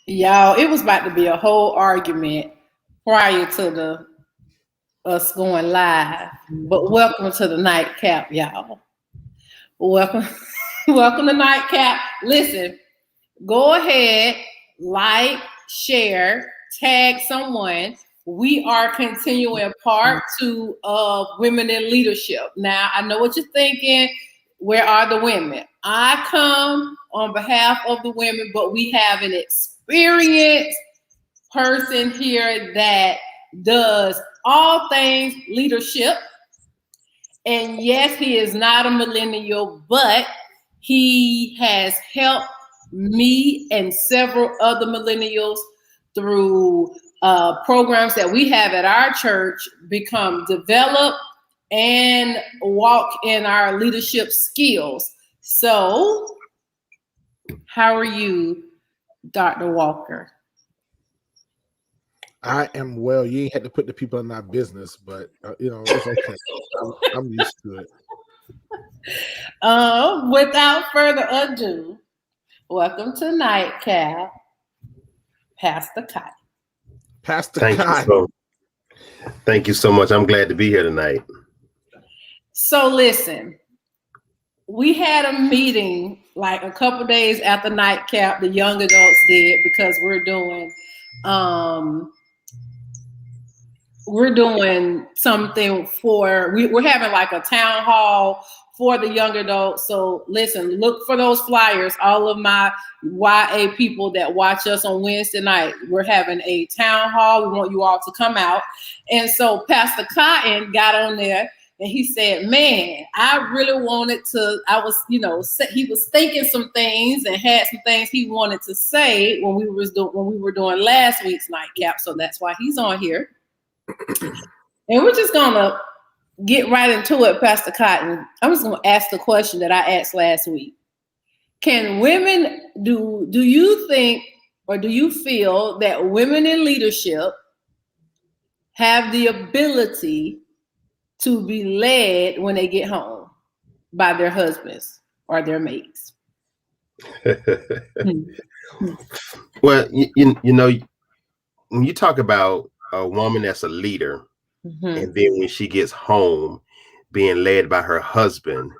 Y'all, it was about to be a whole argument prior to the us going live. But welcome to the nightcap, y'all. Welcome, welcome to nightcap. Listen, go ahead, like, share, tag someone. We are continuing part 2 of Women in Leadership. Now, I know what you're thinking. Where are the women? I come on behalf of the women, but we have an experienced person here that does all things leadership. And yes, he is not a millennial, but he has helped me and several other millennials through programs that we have at our church become developed and walk in our leadership skills. So, how are you, Dr. Walker? I am well. You ain't had to put the people in our business, but it's okay. I'm used to it. Without further ado, welcome to Nightcap, Pastor Kai. Pastor Thank Kai. Thank you so much. I'm glad to be here tonight. So listen, we had a meeting like a couple days after Nightcap, the young adults did, because we're doing something we're having like a town hall for the young adults. So listen, look for those flyers. All of my YA people that watch us on Wednesday night, we're having a town hall. We want you all to come out. And so Pastor Cotton got on there and he said, man, I really wanted to, he was thinking some things and had some things he wanted to say when we were doing last week's Nightcap. So that's why he's on here. And we're just gonna get right into it, Pastor Cotton. I'm just gonna ask the question that I asked last week. Can women do you think or do you feel that women in leadership have the ability to be led when they get home by their husbands or their mates? Well, you know, when you talk about a woman that's a leader, and then when she gets home, being led by her husband,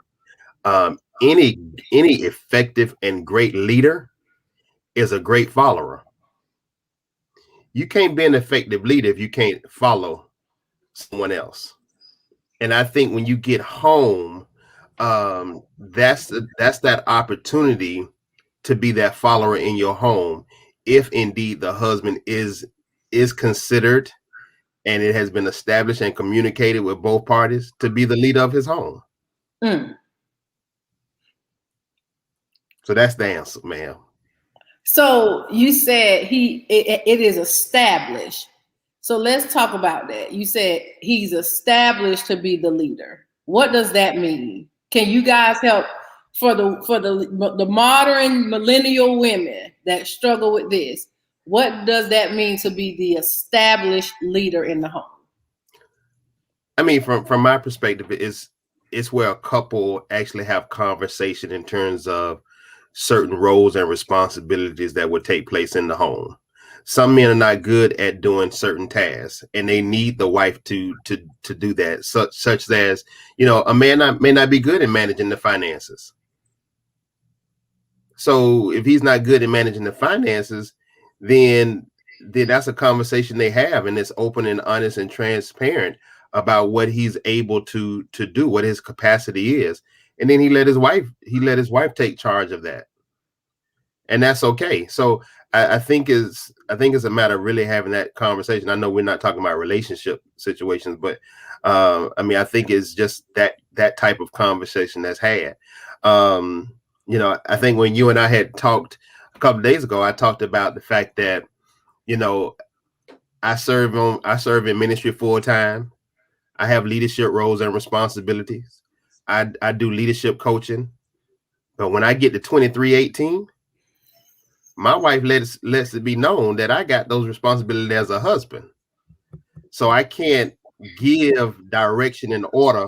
any effective and great leader is a great follower. You can't be an effective leader if you can't follow someone else. And I think when you get home, that's that opportunity to be that follower in your home, if indeed the husband is considered and it has been established and communicated with both parties to be the leader of his home. So that's the answer, ma'am. So you said it is established. So let's talk about that. You said he's established to be the leader. What does that mean? Can you guys help for the modern millennial women that struggle with this? What does that mean to be the established leader in the home? I mean, from my perspective, it's where a couple actually have conversation in terms of certain roles and responsibilities that would take place in the home. Some men are not good at doing certain tasks, and they need the wife to do that. Such as, a man may not be good in managing the finances. So if he's not good at managing the finances, then that's a conversation they have, and it's open and honest and transparent about what he's able to do, what his capacity is. And then he let his wife take charge of that. And that's okay. So I think it's a matter of really having that conversation. I know we're not talking about relationship situations, but I think it's just that type of conversation that's had. I think when you and I had talked a couple of days ago, I talked about the fact that, I serve in ministry full time. I have leadership roles and responsibilities. I do leadership coaching. But when I get to 2318, my wife lets it be known that I got those responsibilities as a husband. So I can't give direction and order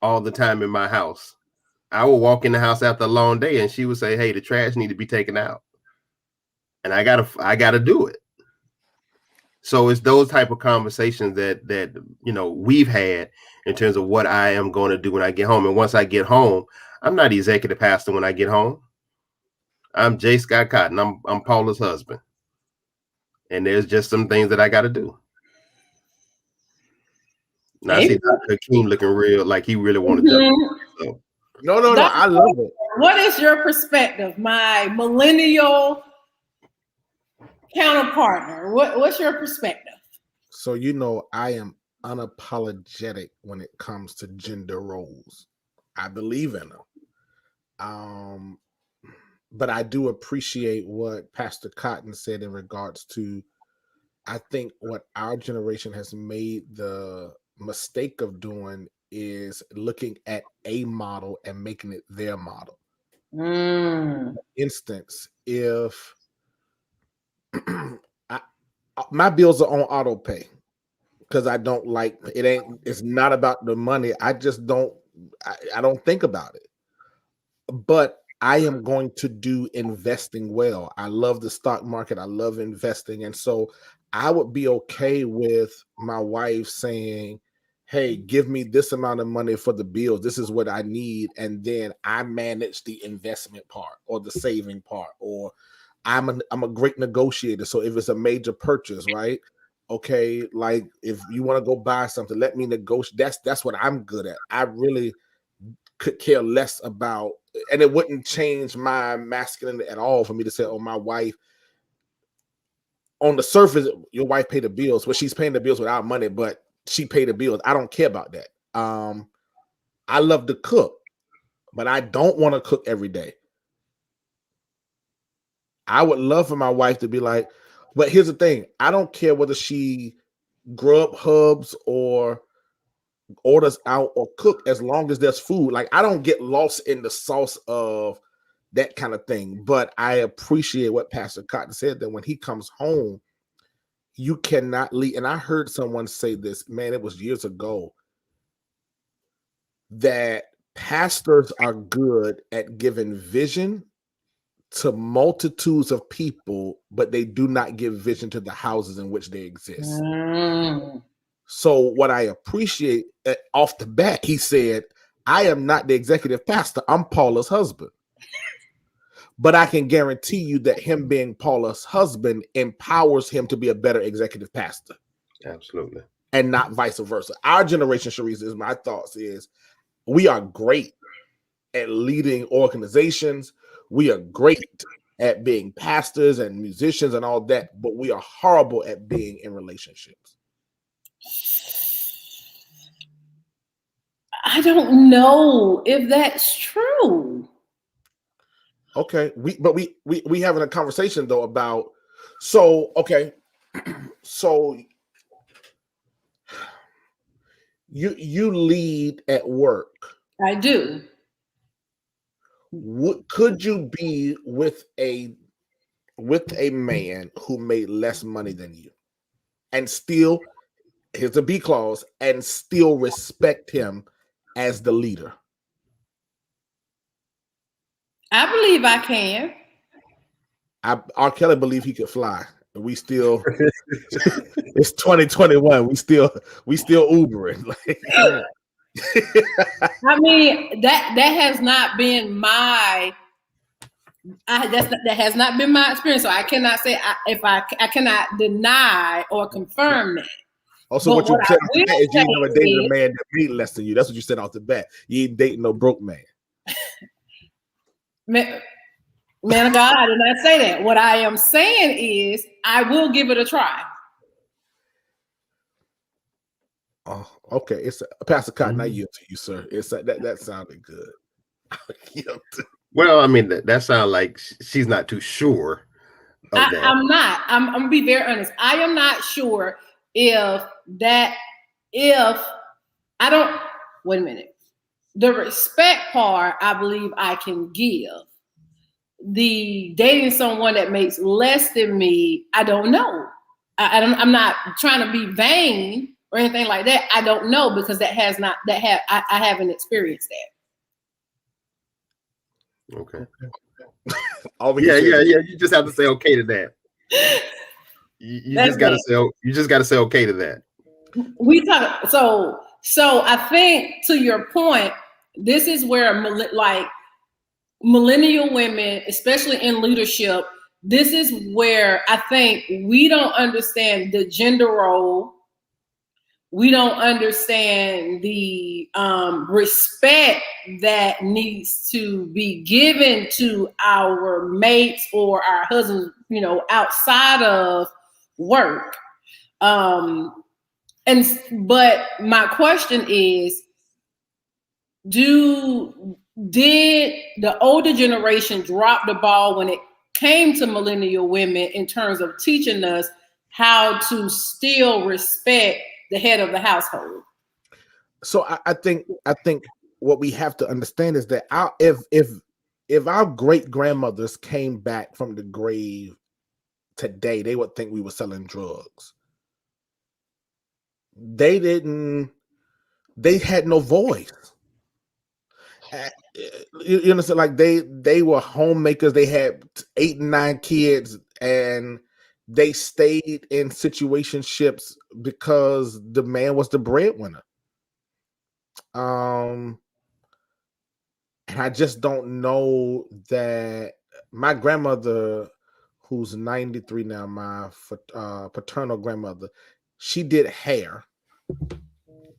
all the time in my house. I will walk in the house after a long day and she would say, hey, the trash need to be taken out. and I gotta do it. So it's those type of conversations that we've had in terms of what I am going to do when I get home. And once I get home, I'm not executive pastor when I get home. I'm J. Scott Cotton. I'm Paula's husband. And there's just some things that I got to do. Now I see Hakeem looking real like he really want to jump. So. No. I love it. What is your perspective, my millennial counterpart? What's your perspective? So I am unapologetic when it comes to gender roles. I believe in them. But I do appreciate what Pastor Cotton said in regards to, I think what our generation has made the mistake of doing is looking at a model and making it their model. For instance, if my bills are on auto pay because I don't like it's not about the money. I just don't think about it. But I am going to do investing well. I love the stock market. I love investing. And so I would be okay with my wife saying, hey, give me this amount of money for the bills. This is what I need. And then I manage the investment part or the saving part, or I'm a great negotiator. So if it's a major purchase, right? Okay, like if you want to go buy something, let me negotiate. That's what I'm good at. I really could care less about, and it wouldn't change my masculinity at all for me to say, oh, my wife, on the surface, your wife paid the bills. Well, she's paying the bills without money, but she paid the bills. I don't care about that. I love to cook, but I don't want to cook every day. I would love for my wife to be like, but here's the thing. I don't care whether she Grub Hubs or orders out or cook, as long as there's food. Like, I don't get lost in the sauce of that kind of thing. But I appreciate what Pastor Cotton said, that when he comes home, you cannot leave. And I heard someone say this, man, it was years ago, that pastors are good at giving vision to multitudes of people, but they do not give vision to the houses in which they exist. So what I appreciate off the bat, he said, I am not the executive pastor. I'm Paula's husband. But I can guarantee you that him being Paula's husband empowers him to be a better executive pastor. Absolutely. And not vice versa. Our generation, Sharice, is my thoughts is, we are great at leading organizations. We are great at being pastors and musicians and all that, but we are horrible at being in relationships. I don't know if that's true. Okay, we having a conversation though about, so okay, so you lead at work. I do. Could you be with a man who made less money than you and still, here's a B clause, and still respect him as the leader? I believe I can. R. Kelly believed he could fly. We still, it's 2021. We still Ubering. I mean, that has not been my. That has not been my experience. So I cannot say I cannot deny or confirm that. Also, what you said off the bat is you never dated a man that made less than you. That's what you said off the bat. You ain't dating no broke man. Man of God, I did not say that. What I am saying is I will give it a try. Oh, okay. It's Pastor Cotton. I yield to you, sir. It's that sounded good. Well, I mean, that sounds like she's not too sure of that. I'm not. I'm gonna be very honest. I am not sure if I don't. Wait a minute. The respect part, I believe I can give. The dating someone that makes less than me, I don't know. I'm not trying to be vain or anything like that. I don't know, because I haven't experienced that. Okay. Yeah. You just have to say okay to that. You just gotta say okay to that. We talk so I think to your point, this is where like millennial women, especially in leadership, this is where I think we don't understand the gender role. We don't understand the respect that needs to be given to our mates or our husbands, you know, outside of work. But my question is, did the older generation drop the ball when it came to millennial women in terms of teaching us how to still respect the head of the household? So I think what we have to understand is that if our great grandmothers came back from the grave today, they would think we were selling drugs. They had no voice. You understand? Like they were homemakers. They had 8 and 9 kids, and they stayed in situationships because the man was the breadwinner. And I just don't know that my grandmother, who's 93 now, my paternal grandmother, she did hair,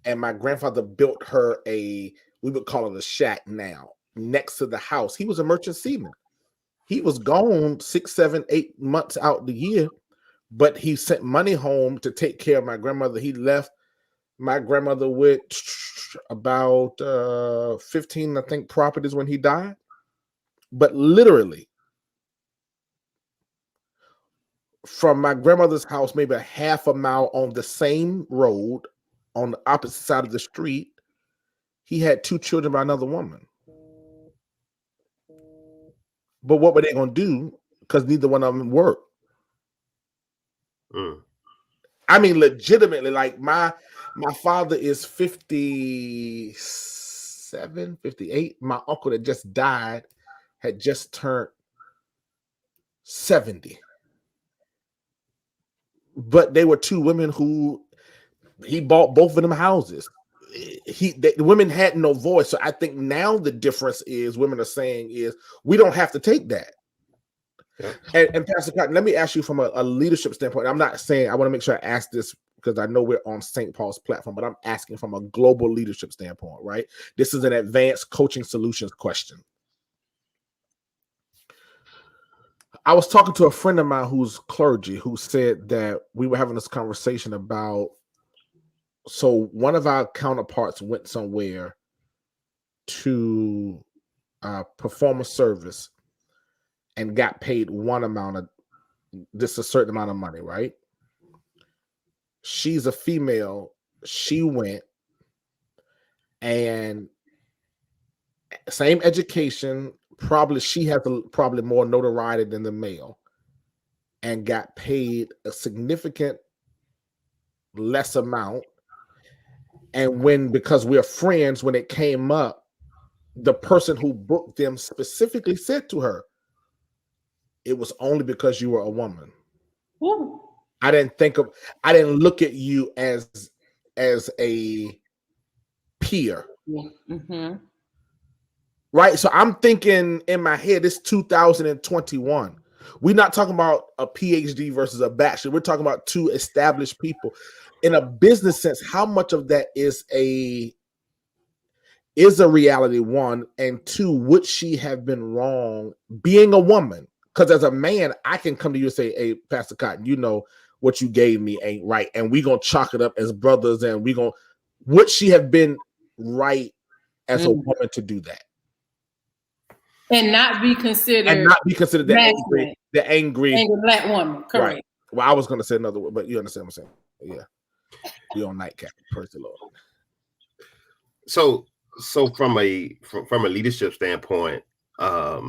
and my grandfather built her we would call it a shack now, next to the house. He was a merchant seaman. He was gone 6, 7, 8 months out the year, but he sent money home to take care of my grandmother. He left my grandmother with about 15, I think, properties when he died. But literally, from my grandmother's house, maybe a half a mile on the same road, on the opposite side of the street, he had 2 children by another woman. But what were they going to do? Because neither one of them worked. I mean, legitimately, like my father is 57, 58. My uncle that just died had just turned 70. But they were 2 women who he bought both of them houses. The women had no voice. So I think now the difference is women are saying is we don't have to take that. Yeah. And Pastor Cotton, let me ask you from a leadership standpoint. I'm not saying, I want to make sure I ask this because I know we're on St. Paul's platform, but I'm asking from a global leadership standpoint, right? This is an advanced coaching solutions question. I was talking to a friend of mine who's clergy, who said that we were having this conversation about, so one of our counterparts went somewhere to perform a service and got paid a certain amount of money, right? She's a female. She went, and same education, probably she had probably more notoriety than the male, and got paid a significant less amount. And because we're friends, when it came up, the person who booked them specifically said to her, it was only because you were a woman. Ooh. I didn't look at you as a peer. Mm-hmm. Right. So I'm thinking in my head, it's 2021. We're not talking about a PhD versus a bachelor. We're talking about 2 established people. In a business sense, how much of that is a reality, 1, and 2, would she have been wrong being a woman? Because as a man, I can come to you and say, hey, Pastor Cotton, you know what you gave me ain't right. And we're going to chalk it up as brothers. And would she have been right as a woman to do that? And not be considered the angry black woman. Correct. Right. Well, I was going to say another word, but you understand what I'm saying. Yeah. You're on NightCap. Praise the Lord. So from a leadership standpoint, I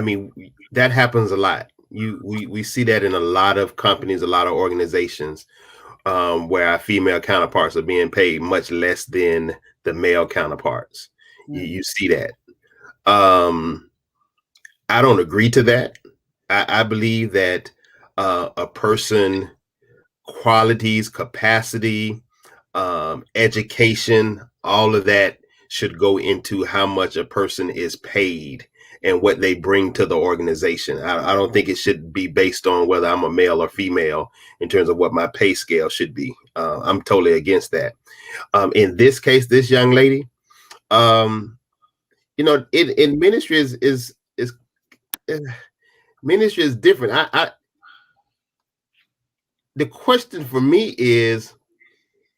mean, that happens a lot. We see that in a lot of companies, a lot of organizations, where our female counterparts are being paid much less than the male counterparts. You see that. I don't agree to that. I believe that a person qualities, capacity, education, all of that should go into how much a person is paid and what they bring to the organization. I don't think it should be based on whether I'm a male or female in terms of what my pay scale should be. I'm totally against that. In this case, this young lady, in ministry is ministry is different. The question for me is,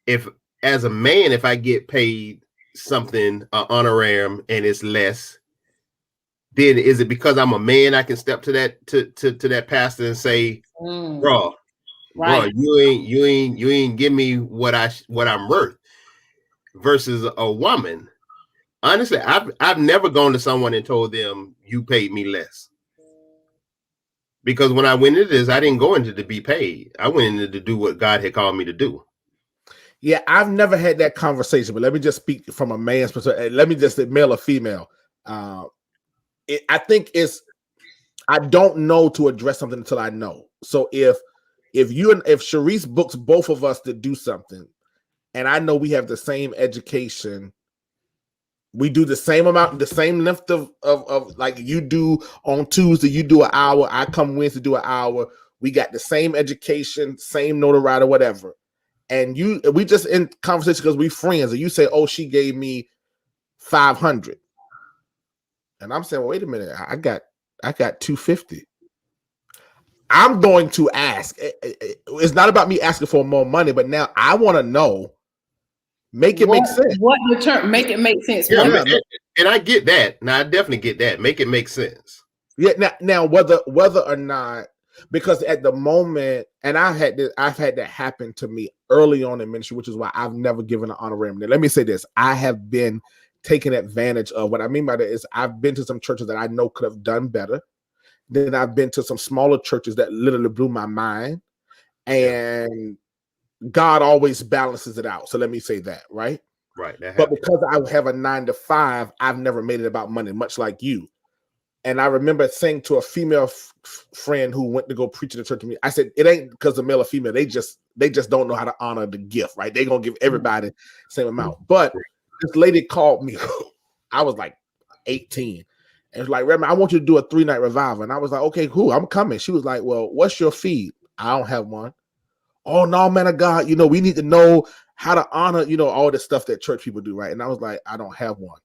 if as a man, if I get paid something, honorarium, and it's less, then is it because I'm a man I can step to that to that pastor and say, bro, Right. you ain't give me what I'm worth, versus a woman. Honestly, I've never gone to someone and told them you paid me less. Because when I went into this, I didn't go into to be paid. I went into to do what God had called me to do. Yeah, I've never had that conversation, but let me just speak from a man's perspective. Let me just say, male or female. I think I don't know to address something until I know. So if Sharice books both of us to do something, and I know we have the same education, we do the same amount, the same length of like you do on Tuesday, you do an hour, I come Wednesday, do an hour. We got the same education, same notoriety, whatever. And we just in conversation because we friends, and you say, oh, she gave me 500. And I'm saying, well, wait a minute, I got 250. I'm going to ask. It's not about me asking for more money, but now I want to know. Make it make sense. What the term? Make it make sense. Yeah, and I get that. Now I definitely get that. Make it make sense. Yeah. Now whether or not, because at the moment, and I've had that happen to me early on in ministry, which is why I've never given an honorarium. Now, let me say this: I have been taken advantage of. What I mean by that is I've been to some churches that I know could have done better. Then I've been to some smaller churches that literally blew my mind, and God always balances it out. So let me say that, right? Right. But because I have a 9 to 5, I've never made it about money, much like you. And I remember saying to a female friend who went to go preach in the church to me, I said, it ain't because of male or female. They just don't know how to honor the gift, right? They're going to give everybody the same amount. But this lady called me. I was like 18. And was like, Reverend, I want you to do a 3-night revival. And I was like, okay, cool, I'm coming. She was like, well, what's your fee? I don't have one. Oh, no, man of God, we need to know how to honor, all the stuff that church people do, right? And I was like, I don't have one.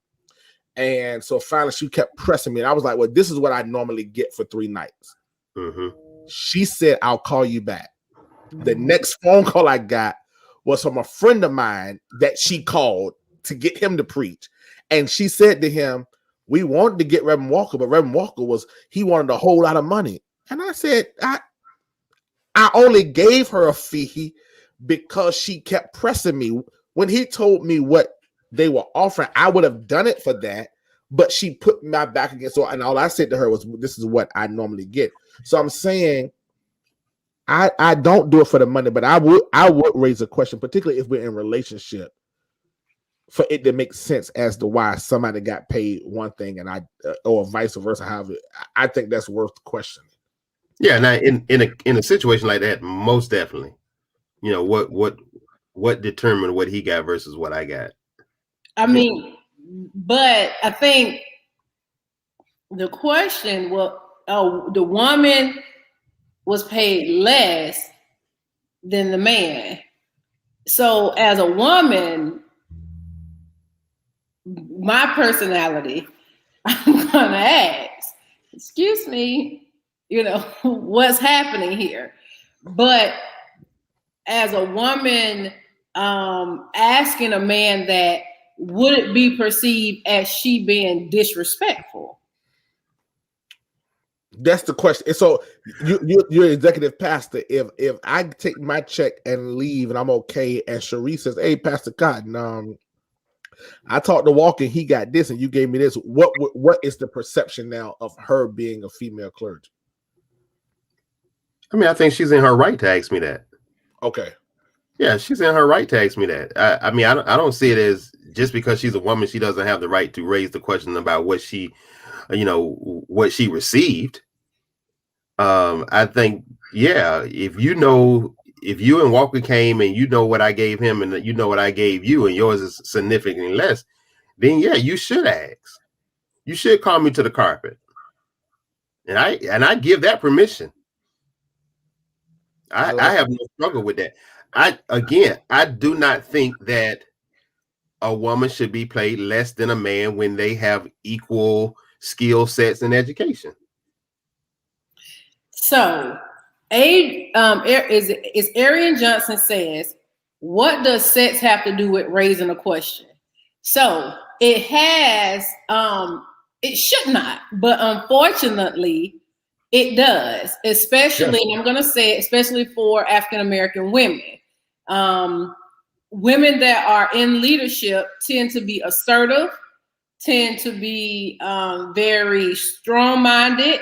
And so finally she kept pressing me. And I was like, well, this is what I normally get for 3 nights. Mm-hmm. She said, I'll call you back. The next phone call I got was from a friend of mine that she called to get him to preach. And she said to him, we wanted to get Reverend Walker, but Reverend Walker he wanted a whole lot of money. And I said, I only gave her a fee because she kept pressing me. When he told me what they were offering, I would have done it for that, but she put my back against her. And all I said to her was, this is what I normally get. So I'm saying I don't do it for the money, but I would raise a question, particularly if we're in a relationship, for it to make sense as to why somebody got paid one thing and or vice versa. However, I think that's worth questioning. Yeah, now in a situation like that, most definitely, what determined what he got versus what I got. I mean, but I think the question the woman was paid less than the man. So as a woman, my personality, I'm gonna ask, excuse me, what's happening here? But as a woman, asking a man that, would it be perceived as she being disrespectful? That's the question. So you're executive pastor. If I take my check and leave and I'm okay, and Sharice says, hey, Pastor Cotton, I talked to Walker, he got this, and you gave me this. What is the perception now of her being a female clergy? I mean, I think she's in her right to ask me that. Okay. Yeah, she's in her right to ask me that. I mean, I don't see it as just because she's a woman, she doesn't have the right to raise the question about what she received. I think, Yeah, if you and Walker came and you know what I gave him and you know what I gave you and yours is significantly less, then yeah, you should ask. You should call me to the carpet. And I give that permission. I have no struggle with that. I do not think that a woman should be paid less than a man when they have equal skill sets and education. So, is Arian Johnson says, what does sex have to do with raising a question? So it has, it should not, but unfortunately, it does. Especially, I'm going to say, especially for African American women. Women that are in leadership tend to be assertive, tend to be very strong-minded,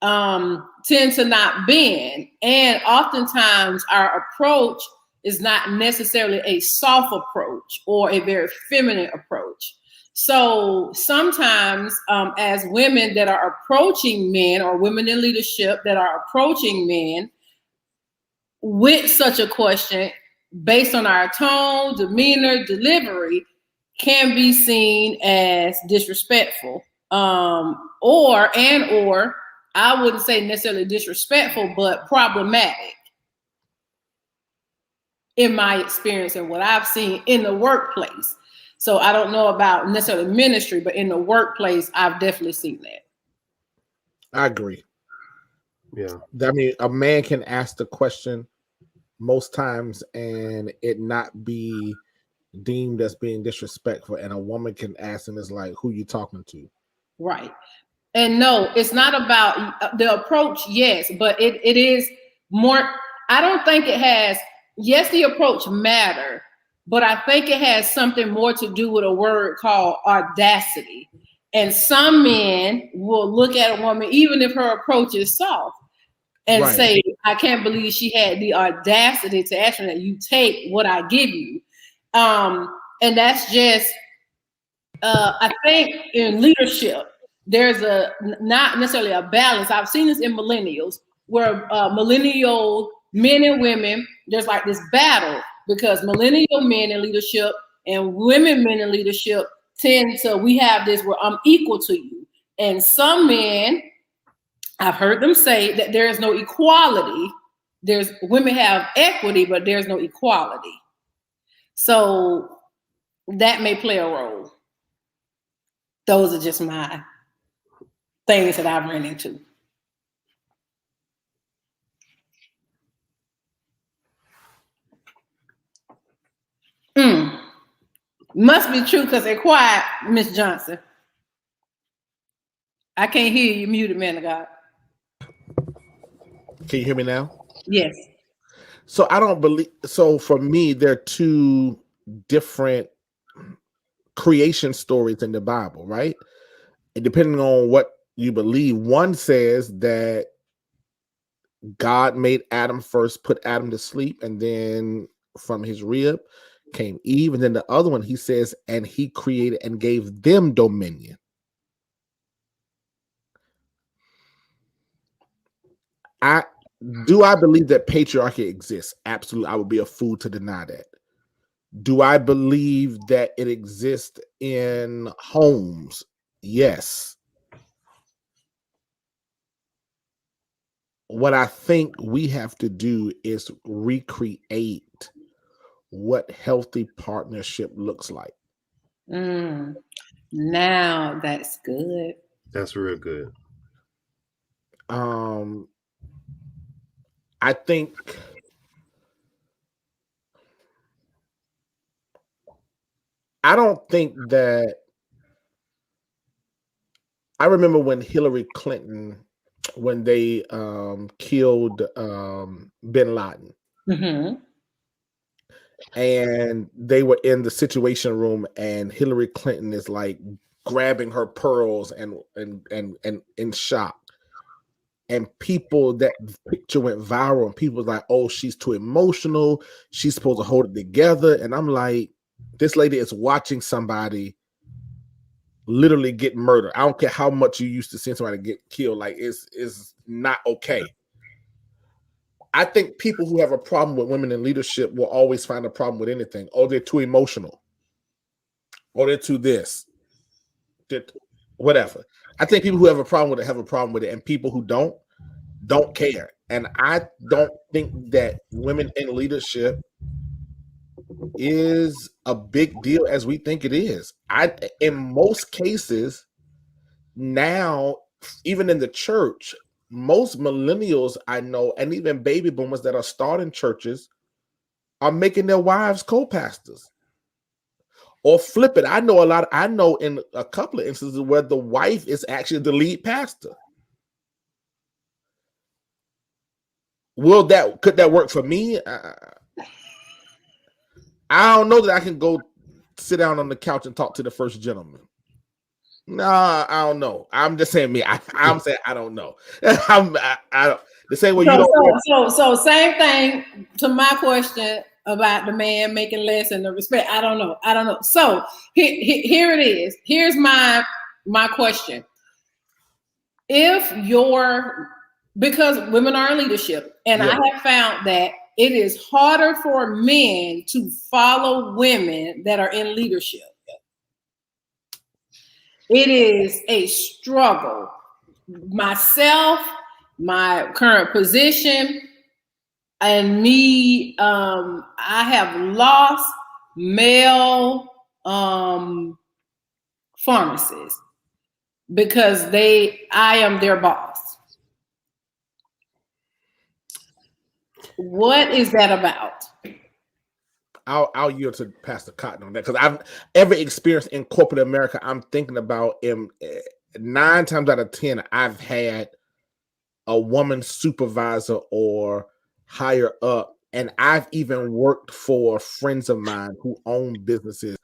tend to not bend. And oftentimes our approach is not necessarily a soft approach or a very feminine approach. So sometimes as women that are approaching men or women in leadership that are approaching men with such a question, based on our tone, demeanor, delivery, can be seen as disrespectful, or I wouldn't say necessarily disrespectful, but problematic in my experience and what I've seen in the workplace. So I don't know about necessarily ministry, but in the workplace, I've definitely seen that. I agree. Yeah. I mean, a man can ask the question most times and it not be deemed as being disrespectful, and a woman can ask him, is like, who you talking to? Right. And no, it's not about the approach, yes, but it is more, I don't think it has, yes, the approach matter, but I think it has something more to do with a word called audacity. And some men will look at a woman, even if her approach is soft, and say, I can't believe she had the audacity to ask me that you take what I give you. And that's just, I think in leadership, there's not necessarily a balance. I've seen this in millennials where millennial men and women, there's like this battle because millennial men in leadership and women men in leadership we have this where I'm equal to you. And some men, I've heard them say that there is no equality. Women have equity, but there's no equality. So that may play a role. Those are just my things that I've run into. Must be true because they're quiet, Miss Johnson. I can't hear you, muted, man of God. Can you hear me now? Yes. So I don't believe, so for me, there are two different creation stories in the Bible, right? And depending on what you believe, one says that God made Adam first, put Adam to sleep, and then from his rib came Eve. And then the other one, he says, and he created and gave them dominion. I believe that patriarchy exists? Absolutely. I would be a fool to deny that. Do I believe that it exists in homes? Yes. What I think we have to do is recreate what healthy partnership looks like. Now that's good. That's real good. I think I don't think that I remember when Hillary Clinton, when they killed bin Laden. Mm-hmm. And they were in the Situation Room, and Hillary Clinton is like grabbing her pearls and in shock. And that picture went viral, and people was like, "Oh, she's too emotional. She's supposed to hold it together." And I'm like, this lady is watching somebody literally get murdered. I don't care how much you used to see somebody get killed. Like, it's not okay. I think people who have a problem with women in leadership will always find a problem with anything. Oh, they're too emotional. Or they're too this. Whatever. I think people who have a problem with it have a problem with it, and people who don't care. And I don't think that women in leadership is a big deal as we think it is. In most cases now, even in the church, most millennials I know, and even baby boomers that are starting churches, are making their wives co-pastors. Or flip it. I know in a couple of instances where the wife is actually the lead pastor. Could that work for me? I don't know that I can go sit down on the couch and talk to the first gentleman. Nah, I don't know. I'm just saying me. I'm saying I don't know. I the same way you don't. So same thing to my question about the man making less and the respect. I don't know. So here it is. Here's my question. Because women are in leadership, and I have found that it is harder for men to follow women that are in leadership. It is a struggle. Myself, my current position, and me, I have lost male pharmacists because I am their boss. What is that about? I'll yield to Pastor Cotton on that, because I've every experience in corporate America I'm thinking about, 9 times out of 10 I've had a woman supervisor or higher up, and I've even worked for friends of mine who own businesses,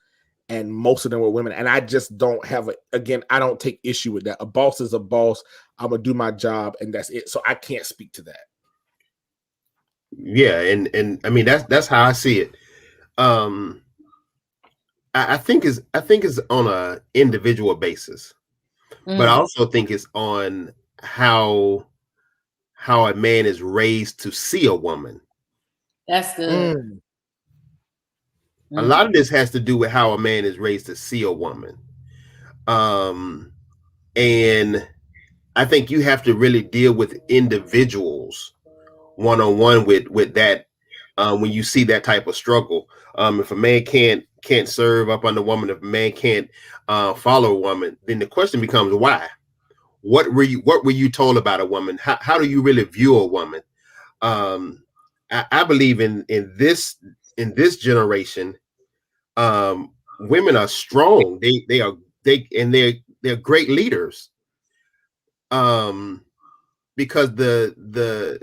and most of them were women, and I just don't have I don't take issue with that. A boss is a boss. I'm gonna do my job, and that's it. So I can't speak to that. Yeah, and I mean that's how I see it. I think it's on a individual basis, but I also think it's on how a man is raised to see a woman. That's good. A lot of this has to do with how a man is raised to see a woman. And I think you have to really deal with individuals one-on-one with that when you see that type of struggle. If a man can't serve up on the woman, if a man can't follow a woman, then the question becomes why? What were you told about a woman? How do you really view a woman? I believe in this generation, women are strong. They're great leaders. Because the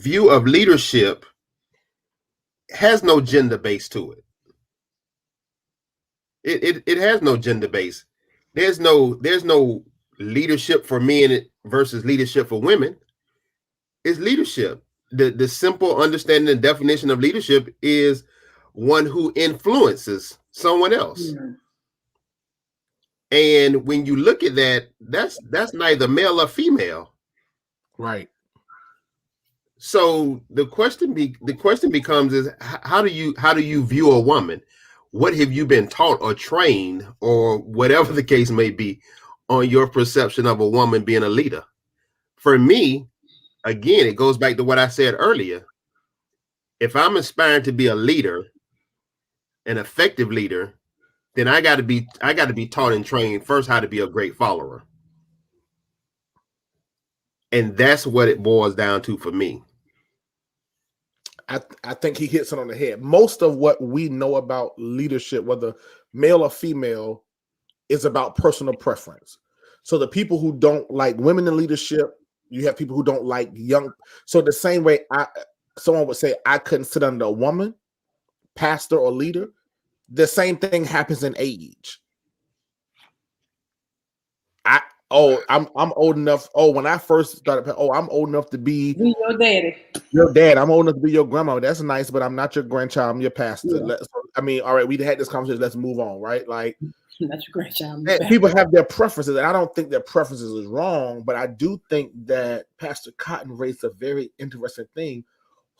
view of leadership has no gender base to it. It has no gender base. There's no leadership for men versus leadership for women. It's leadership. The simple understanding and definition of leadership is one who influences someone else. And when you look at that, that's neither male or female. Right. So the question becomes is how do you view a woman? What have you been taught or trained, or whatever the case may be, on your perception of a woman being a leader? For me, again, it goes back to what I said earlier. If I'm aspiring to be a leader, an effective leader, then I got to be taught and trained first how to be a great follower. And that's what it boils down to for me. I think he hits it on the head. Most of what we know about leadership, whether male or female, is about personal preference. So the people who don't like women in leadership, you have people who don't like young. So the same way someone would say, I couldn't sit under a woman, pastor or leader. The same thing happens in age. I'm old enough. Oh, when I first started, I'm old enough to be your daddy. Your dad. I'm old enough to be your grandma. That's nice, but I'm not your grandchild. I'm your pastor. I mean, all right, we had this conversation. Let's move on, right? Like, that's a great job. people have their preferences, and I don't think their preferences is wrong, but I do think that Pastor Cotton raised a very interesting thing.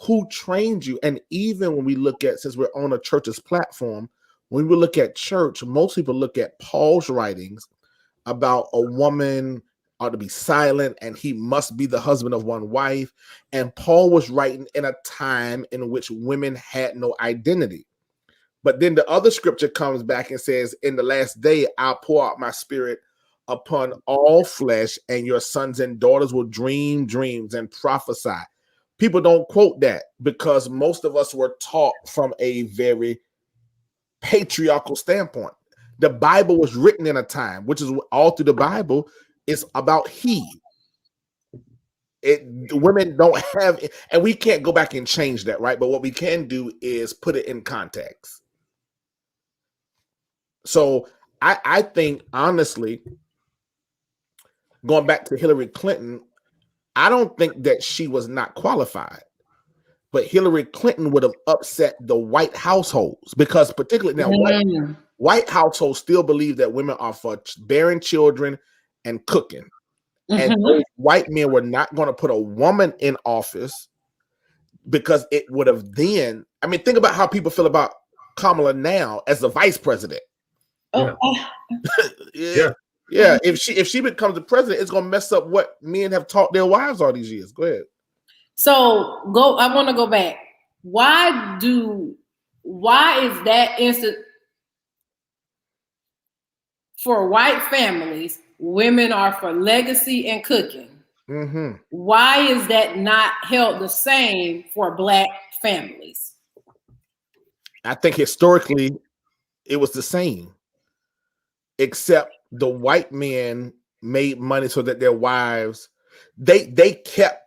Who trained you? And even when we look at, since we're on a church's platform, when we look at church, most people look at Paul's writings about a woman ought to be silent and he must be the husband of one wife. And Paul was writing in a time in which women had no identity. But then the other scripture comes back and says, in the last day, I'll pour out my spirit upon all flesh, and your sons and daughters will dream dreams and prophesy. People don't quote that because most of us were taught from a very patriarchal standpoint. The Bible was written in a time, which is all through the Bible, it's about he. Women don't have, and we can't go back and change that, right? But what we can do is put it in context. So I think, honestly, going back to Hillary Clinton, I don't think that she was not qualified, but Hillary Clinton would have upset the white households, because particularly now white households still believe that women are for bearing children and cooking. And those white men were not going to put a woman in office because it would have then, I mean, think about how people feel about Kamala now as the vice president. Yeah. If she becomes the president, it's gonna mess up what men have taught their wives all these years. Go ahead. So I want to go back. Why is that instant for white families? Women are for legacy and cooking. Why is that not held the same for Black families? I think historically it was the same, except the white men made money so that their wives, they kept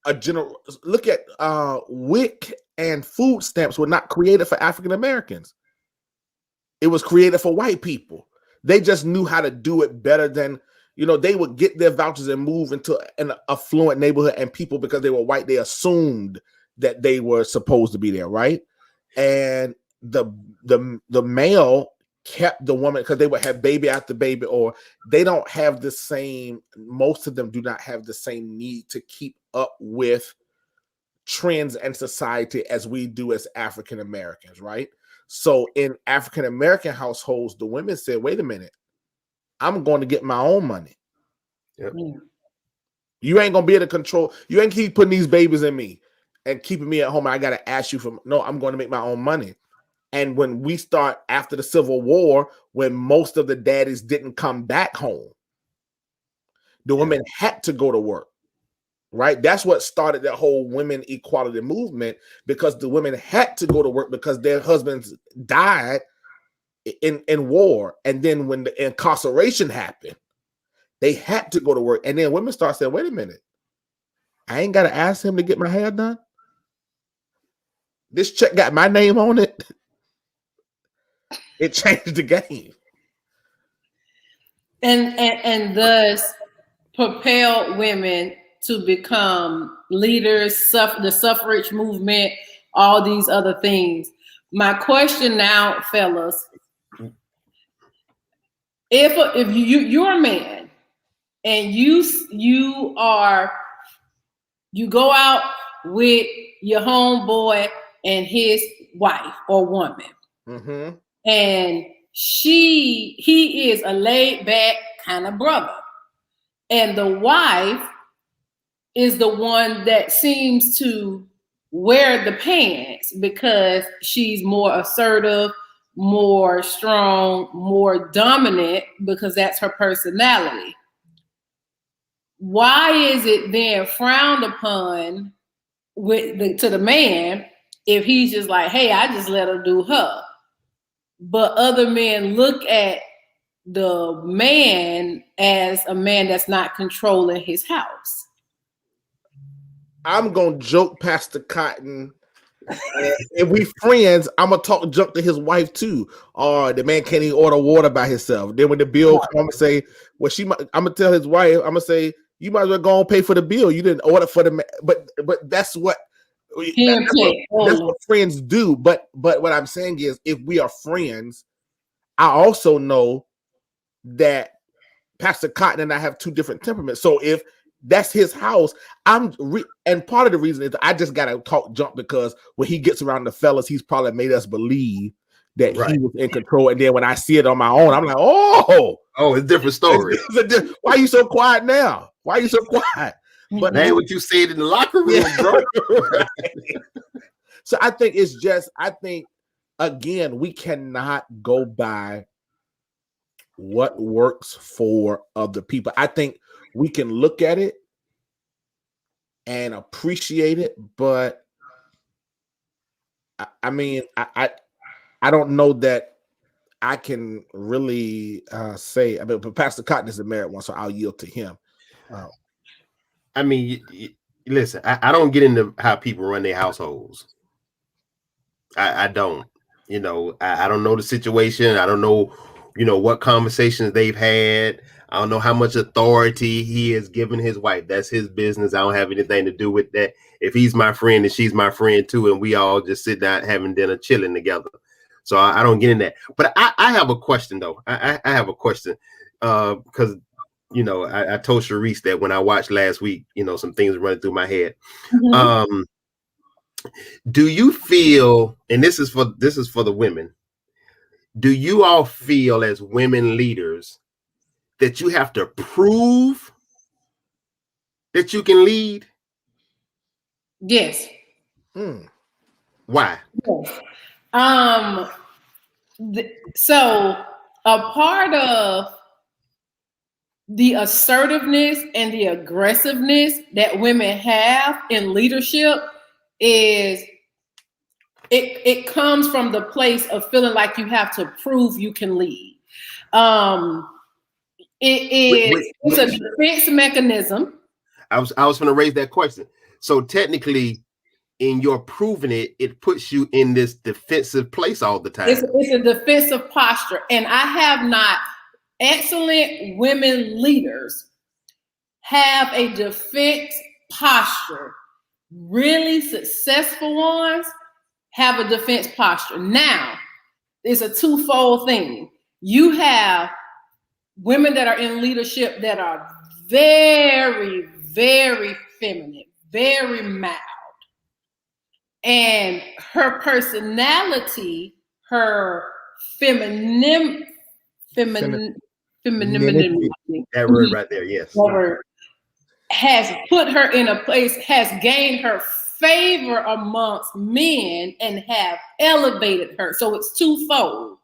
a general. Look at WIC and food stamps were not created for African Americans. It was created for white people. They just knew how to do it better than, they would get their vouchers and move into an affluent neighborhood, and people, because they were white, they assumed that they were supposed to be there, right? And the male kept the woman because they would have baby after baby, or they don't have the same, most of them do not have the same need to keep up with trends and society as we do as African Americans, right? So in African American households, the women said, wait a minute, I'm going to get my own money. Yep. You ain't going to be able to control, you ain't keep putting these babies in me and keeping me at home. I got to ask you for, no, I'm going to make my own money. And when we start after the Civil War, when most of the daddies didn't come back home, the women had to go to work, right? That's what started that whole women equality movement, because the women had to go to work because their husbands died in war. And then when the incarceration happened, they had to go to work. And then women start saying, wait a minute, I ain't got to ask him to get my hair done. This check got my name on it. It changed the game. And thus propel women to become leaders, the suffrage movement, all these other things. My question now, fellas, if you're a man and you go out with your homeboy and his wife or woman, and he is a laid back kind of brother, and the wife is the one that seems to wear the pants because she's more assertive, more strong, more dominant, because that's her personality. Why is it then frowned upon to the man if he's just like, hey, I just let her do her? But other men look at the man as a man that's not controlling his house. I'm gonna joke Pastor Cotton. If we friends, I'm gonna talk junk to his wife too. Or the man can't even order water by himself. Then when the bill comes, I'm gonna say, well, I'm gonna tell his wife, I'm gonna say, you might as well go and pay for the bill. You didn't order for the man. But that's what That's what friends do. But what I'm saying is, if we are friends, I also know that Pastor Cotton and I have two different temperaments. So if that's his house, and part of the reason is I just gotta talk jump, because when he gets around the fellas, he's probably made us believe that he was in control. And then when I see it on my own, I'm like, oh, it's a different story. Why are you so quiet now? Why are you so quiet? But that ain't what you said in the locker room, bro. Right. So I think again, we cannot go by what works for other people. I think we can look at it and appreciate it, but I mean, I don't know that I can really say. I mean, but Pastor Cotton is the married one, so I'll yield to him. I mean, listen, I don't get into how people run their households. I don't. You know, I don't know the situation. I don't know, what conversations they've had. I don't know how much authority he has given his wife. That's his business. I don't have anything to do with that. If he's my friend and she's my friend too, and we all just sit down having dinner, chilling together. So I don't get in that. But I have a question though. I have a question because I told Sharice that when I watched last week, some things running through my head. Mm-hmm. Do you feel, and this is for the women, do you all feel as women leaders that you have to prove that you can lead? Yes. Why? Yes. So a part of the assertiveness and the aggressiveness that women have in leadership is it comes from the place of feeling like you have to prove you can lead. It's a defense mechanism. I was going to raise that question. So technically, in your proving it, it puts you in this defensive place all the time. It's a defensive posture, and I have not. Excellent women leaders have a defense posture. Really successful ones have a defense posture. Now, it's a twofold thing. You have women that are in leadership that are very, very feminine, very mild. And her personality, her femininity. That word right there, yes. Has put her in a place, has gained her favor amongst men and have elevated her. So it's twofold.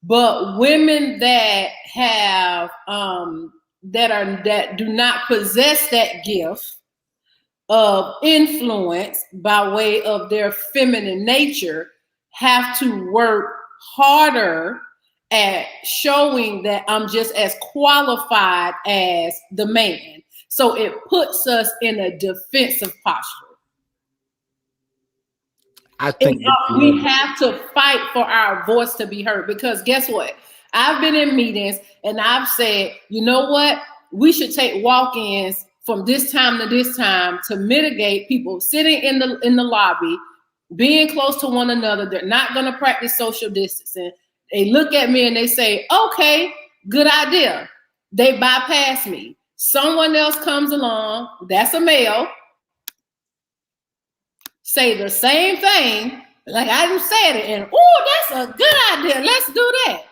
But women that have that do not possess that gift of influence by way of their feminine nature have to work harder at showing that I'm just as qualified as the man. So it puts us in a defensive posture. I think we have to fight for our voice to be heard, because guess what? I've been in meetings and I've said, you know what? We should take walk-ins from this time to this time to mitigate people sitting in the lobby, being close to one another. They're not going to practice social distancing. They look at me and they say, okay, good idea. They bypass me. Someone else comes along, that's a male, say the same thing, like I just said it, and oh, that's a good idea. Let's do that.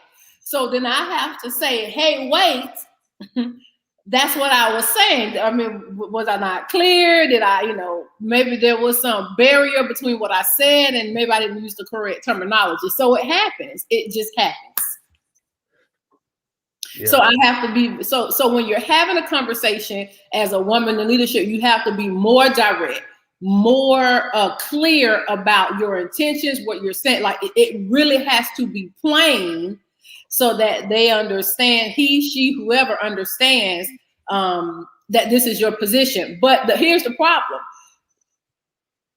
So then I have to say, hey, wait. That's what I was saying. I mean, was I not clear? Did I, maybe there was some barrier between what I said and maybe I didn't use the correct terminology. So it happens. It just happens. Yeah. So I have to be, so when you're having a conversation as a woman in leadership, you have to be more direct, more clear about your intentions, what you're saying. Like it really has to be plain, so that they understand, he, she, whoever understands that this is your position. But here's the problem.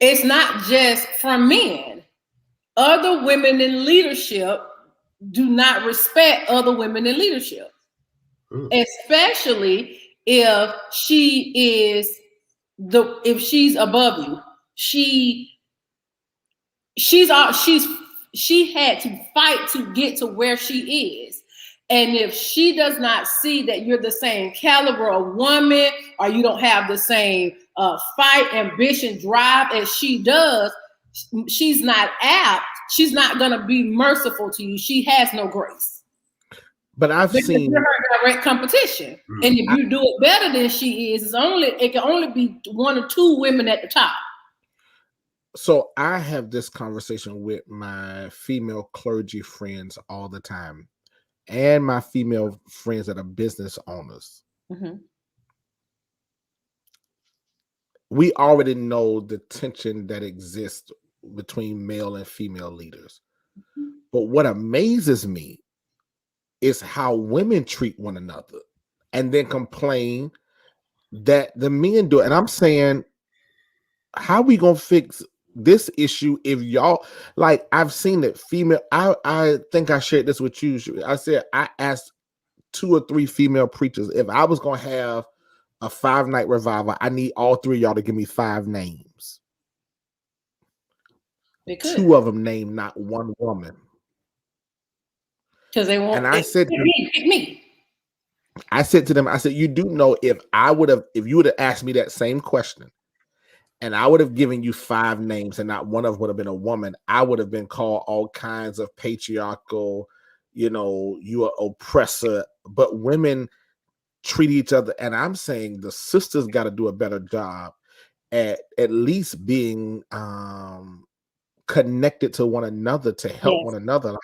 It's not just from men. Other women in leadership do not respect other women in leadership, especially if she is if she's above you. she had to fight to get to where she is. And if she does not see that you're the same caliber of woman, or you don't have the same fight, ambition, drive as she does, she's not apt. She's not going to be merciful to you. She has no grace. But I've seen you're her direct competition. And if you do it better than she is, it can only be one or two women at the top. So I have this conversation with my female clergy friends all the time, and my female friends that are business owners. Mm-hmm. We already know the tension that exists between male and female leaders. Mm-hmm. But what amazes me is how women treat one another and then complain that the men do it. And I'm saying, how are we going to fix this issue if y'all, like, I've seen it, female, I think I shared this with you. I said, I asked 2 or 3 female preachers, if I was going to have a 5-night revival, I need all 3 of y'all to give me 5 names. 2 of them named not one woman. Because they won't. And I said, pick me. I said to them, I said, you do know, if you would have asked me that same question, and I would have given you 5 names and not one of them would have been a woman, I would have been called all kinds of patriarchal, you are oppressor. But women treat each other, and I'm saying the sisters got to do a better job at least being connected to one another to help one another. Like,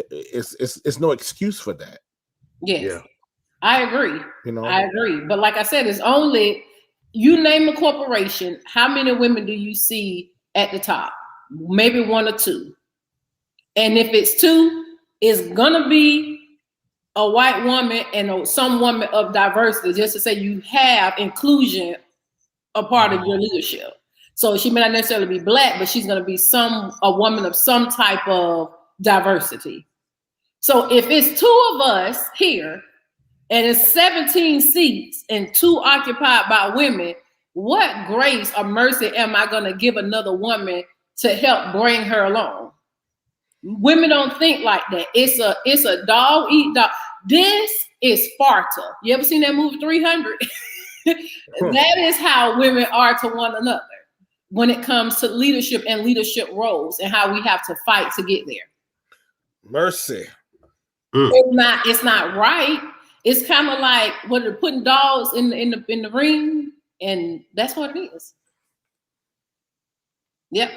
it's no excuse for that. Yes. Yeah. I agree. I agree. But like I said, it's only, you name a corporation, how many women do you see at the top? Maybe 1 or 2. And if it's 2, it's gonna be a white woman and some woman of diversity, just to say you have inclusion a part of your leadership. So she may not necessarily be Black, but she's gonna be a woman of some type of diversity. So if it's 2 of us here, and it's 17 seats and 2 occupied by women, what grace or mercy am I going to give another woman to help bring her along? Women don't think like that. It's a dog eat dog. This is Sparta. You ever seen that movie 300? That is how women are to one another when it comes to leadership and leadership roles, and how we have to fight to get there. Mercy. It's not right. It's kind of like when they're putting dogs in the ring, and that's what it is. Yep.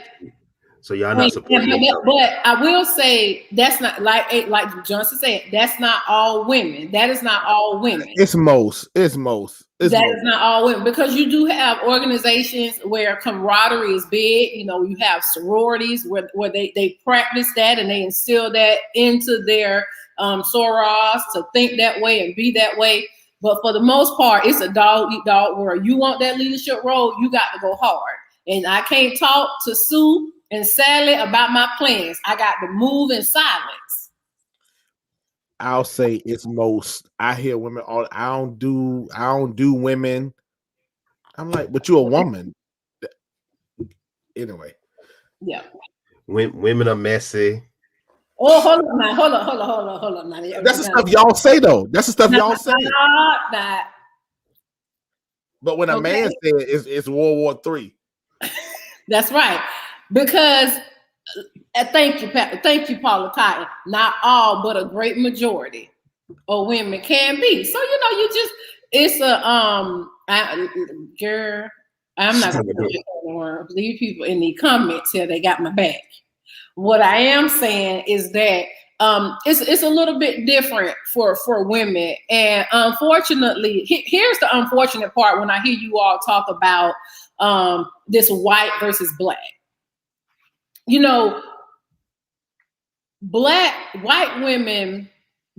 So y'all not supporting. But I will say that's not like Johnson said. That's not all women. That is not all women. It's most. That is not all women, because you do have organizations where camaraderie is big. You have sororities where they practice that and they instill that into their sorors to think that way and be that way. But for the most part, it's a dog eat dog world. You want that leadership role, you got to go hard. And I can't talk to Sue and Sally about my plans. I got to move in silence. I'll say it's most. I hear women all. I don't do women. I'm like, but you're a woman. Anyway. Yeah. Women are messy. Oh, hold on now. That's the stuff y'all say, though. That's the stuff y'all say. That. But when a man says it's World War III. That's right. Because thank you, Paula Cotton. Not all, but a great majority of women can be. So it's girl. I'm not going to put it anymore. Leave people in the comments here. They got my back. What I am saying is that it's a little bit different for women, and unfortunately, here's the unfortunate part when I hear you all talk about this white versus Black. White women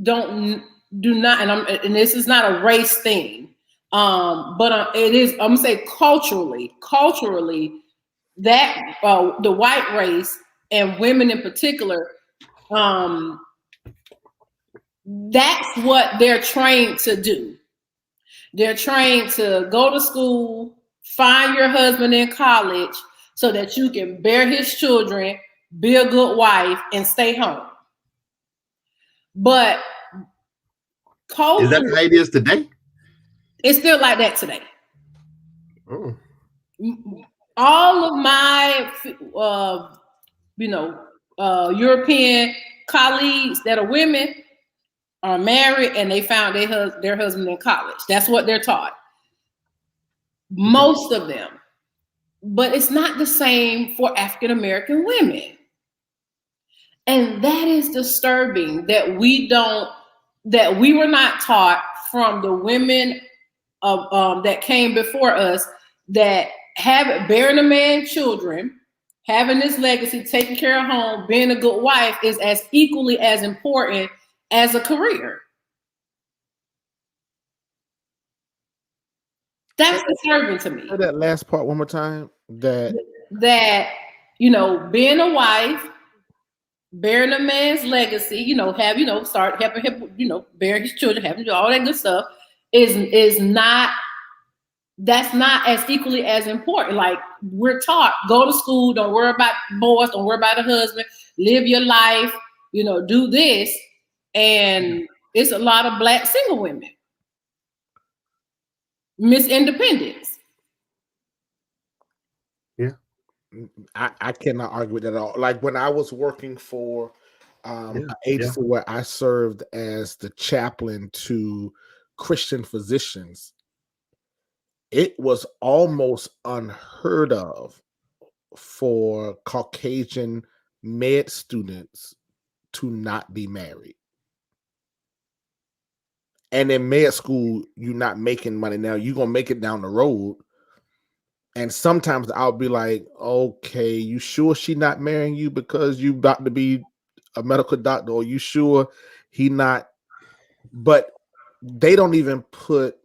do not, and this is not a race thing, but it is. I'm gonna say culturally, that the white race and women in particular, that's what they're trained to do. They're trained to go to school, find your husband in college, so that you can bear his children, be a good wife, and stay home. But Is that culture, how it is today? it's still like that today. Oh. All of my, European colleagues that are women are married and they found their husband in college. That's what they're taught. Most of them. But it's not the same for African American women. And that is disturbing that we were not taught from the women of that came before us, that bearing a man children, having this legacy, taking care of home, being a good wife is as equally as important as a career. That's disturbing to me. Say that last part one more time. That being a wife, bearing a man's legacy, start helping him, bear his children, having all that good stuff is not. That's not as equally as important. Like, we're taught, go to school, don't worry about boys, don't worry about a husband, live your life, do this. And it's a lot of Black single women. Miss Independence. Yeah. I cannot argue with that at all. Like, when I was working for an agency where I served as the chaplain to Christian physicians, it was almost unheard of for Caucasian med students to not be married. And in med school, you're not making money. Now you're going to make it down the road. And sometimes I'll be like, okay, you sure she not marrying you because you about to be a medical doctor, or you sure he not? But they don't even put,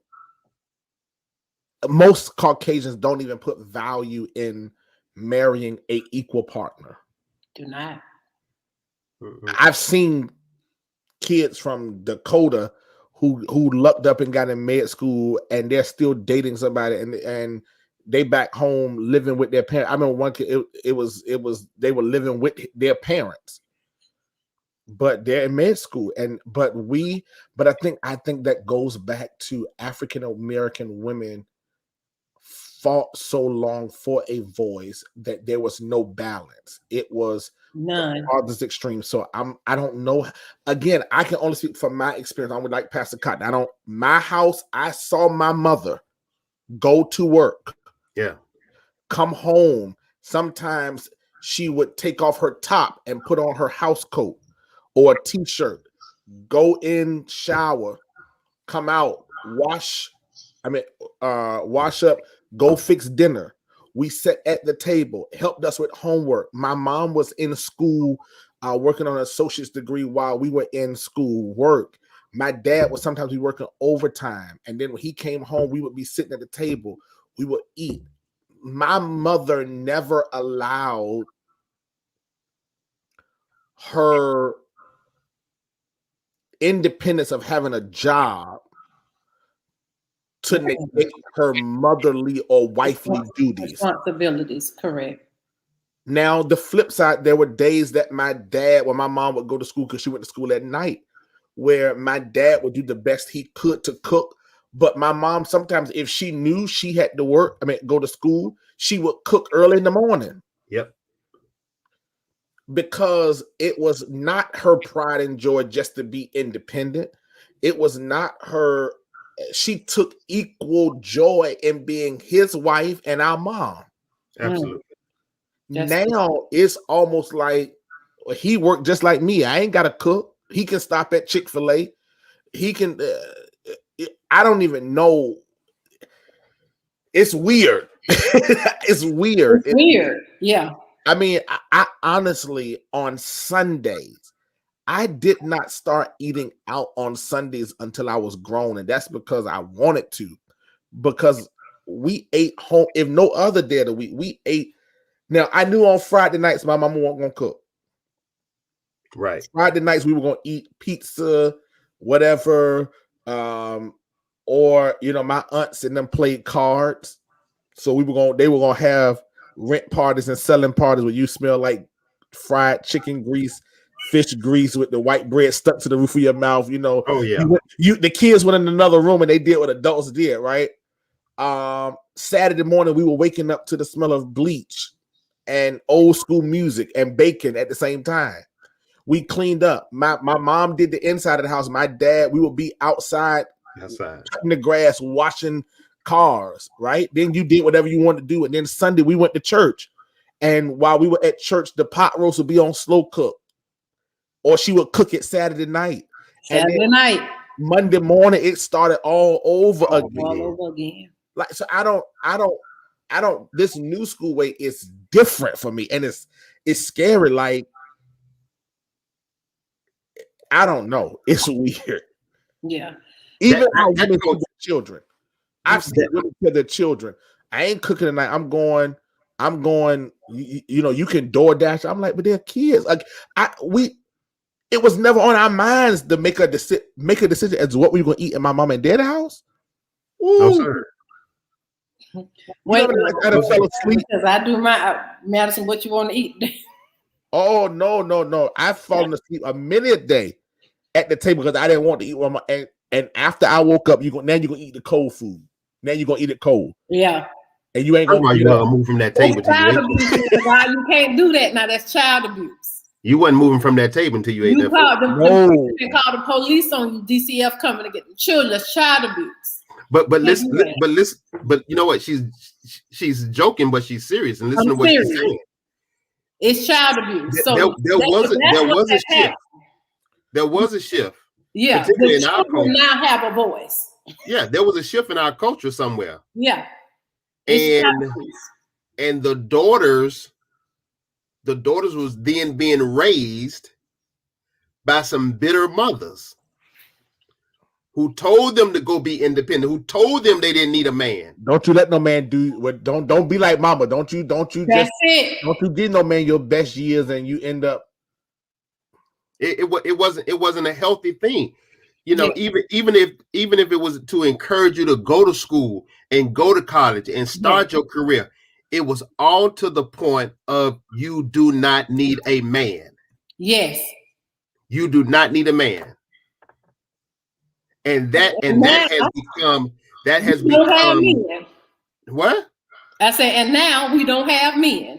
most Caucasians don't even put value in marrying a equal partner. Do not. I've seen kids from Dakota who lucked up and got in med school, and they're still dating somebody, and they back home living with their parents. I remember one kid, it was they were living with their parents, but they're in med school. But I think that goes back to African American women fought so long for a voice that there was no balance. It was none. Farthest extreme. So I don't know. Again, I can only speak from my experience. I would like Pastor Cotton. My house, I saw my mother go to work. Yeah. Come home. Sometimes she would take off her top and put on her house coat or a t-shirt, go in, shower, come out, wash up, go fix dinner. We sat at the table, helped us with homework. My mom was in school working on an associate's degree while we were in school work. My dad would sometimes be working overtime. And then when he came home, we would be sitting at the table. We would eat. My mother never allowed her independence of having a job to negate her motherly or wifely duties. Responsibilities, correct. Now, the flip side, there were days that my mom would go to school because she went to school at night, where my dad would do the best he could to cook. But my mom, sometimes if she knew she had to go to school, she would cook early in the morning. Yep. Because it was not her pride and joy just to be independent. It was not her. She took equal joy in being his wife and our mom. Absolutely. Now it's almost like he worked just like me. I ain't got to cook. He can stop at Chick-fil-A. He can. I don't even know. It's weird. It's weird. It's weird. Yeah. I mean, I honestly, on Sundays, I did not start eating out on Sundays until I was grown. And that's because I wanted to, because we ate home. If no other day of the week, we ate. Now, I knew on Friday nights, my mama wasn't going to cook. Right. Friday nights, we were going to eat pizza, whatever. Or, my aunts and them played cards. So they were going to have rent parties and selling parties where you smell like fried chicken grease, fish grease with the white bread stuck to the roof of your mouth. You know, Oh yeah. The kids went in another room and they did what adults did, right? Saturday morning we were waking up to the smell of bleach and old school music and bacon at the same time. We cleaned up. My mom did the inside of the house. My dad, we would be outside cutting the grass, washing cars, right? Then you did whatever you wanted to do. And then Sunday we went to church. And while we were at church, the pot roast would be on slow cook. Or she would cook it Saturday night. Saturday night. Monday morning, it started all over again. Like, so I don't, this new school way is different for me. And it's scary. Like, I don't know. It's weird. Yeah. Even how women to their children. I've seen women to their children. I ain't cooking tonight. I'm going, you know, you can DoorDash. I'm like, but they're kids. Like, it was never on our minds to make a decision as to what we were going to eat in my mom and dad's house. Ooh. No, sir. Wait, I fell asleep. Because I do my Madison, what you want to eat? Oh, no. I've fallen asleep a minute a day at the table because I didn't want to eat and after I woke up, you're gonna eat the cold food. Now you're gonna eat it cold. Yeah. And you ain't gonna move from that table until you can't do that now. That's child abuse. You wasn't moving from that table until you ate that food. They call the police on you. DCF coming to get the children. That's child abuse. But listen, but you know what? She's joking, but she's serious. And listen to what she's saying. It's child abuse. So there was a shift. There was a shift. Yeah, the children now have a voice. Yeah, there was a shift in our culture somewhere. Yeah, and the daughters was then being raised by some bitter mothers who told them to go be independent, who told them they didn't need a man. Don't you let no man do what? Don't be like mama. Don't you That's just it. Don't you give no man your best years and you end up. It wasn't a healthy thing, you know. Yeah. Even if it was to encourage you to go to school and go to college and start your career, it was all to the point of you do not need a man. Yes, you do not need a man, and that has become what I say. And now we don't have men.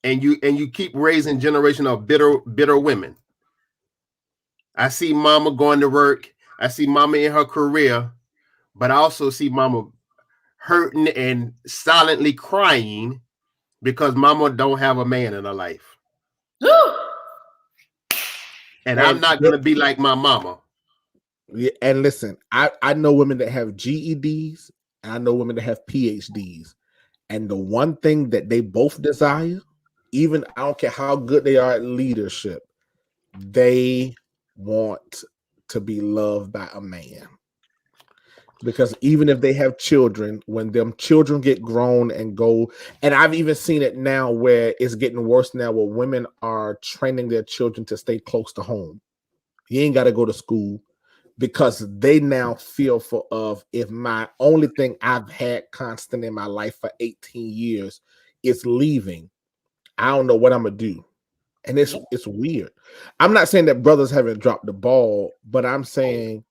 And you keep raising generation of bitter women. I see mama going to work. I see mama in her career, but I also see mama hurting and silently crying because mama don't have a man in her life. And I'm not going to be like my mama. Yeah, and listen, I know women that have GEDs and I know women that have PhDs. And the one thing that they both desire, even I don't care how good they are at leadership, they want to be loved by a man. Because even if they have children, when them children get grown and go, and I've even seen it now where it's getting worse now where women are training their children to stay close to home. You ain't got to go to school because they now feel if my only thing I've had constant in my life for 18 years is leaving, I don't know what I'm gonna do. And it's weird. I'm not saying that brothers haven't dropped the ball, but I'm saying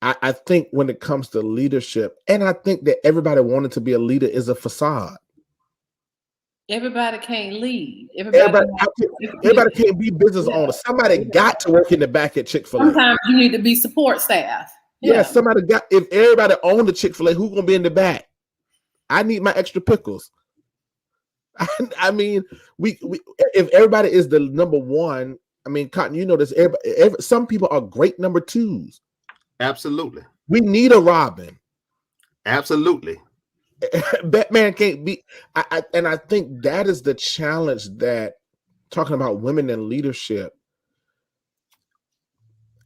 I think when it comes to leadership, and I think that everybody wanting to be a leader is a facade. Everybody can't lead. Everybody can't be business owners. Somebody got to work in the back at Chick-fil-A. Sometimes you need to be support staff. Yeah, somebody got. If everybody owned the Chick-fil-A, who's gonna be in the back? I need my extra pickles. I mean, we if everybody is the number one, I mean, Cotton, you know this. Some people are great number twos. Absolutely. We need a Robin. Absolutely. Batman can't be. And I think that is the challenge that talking about women in leadership.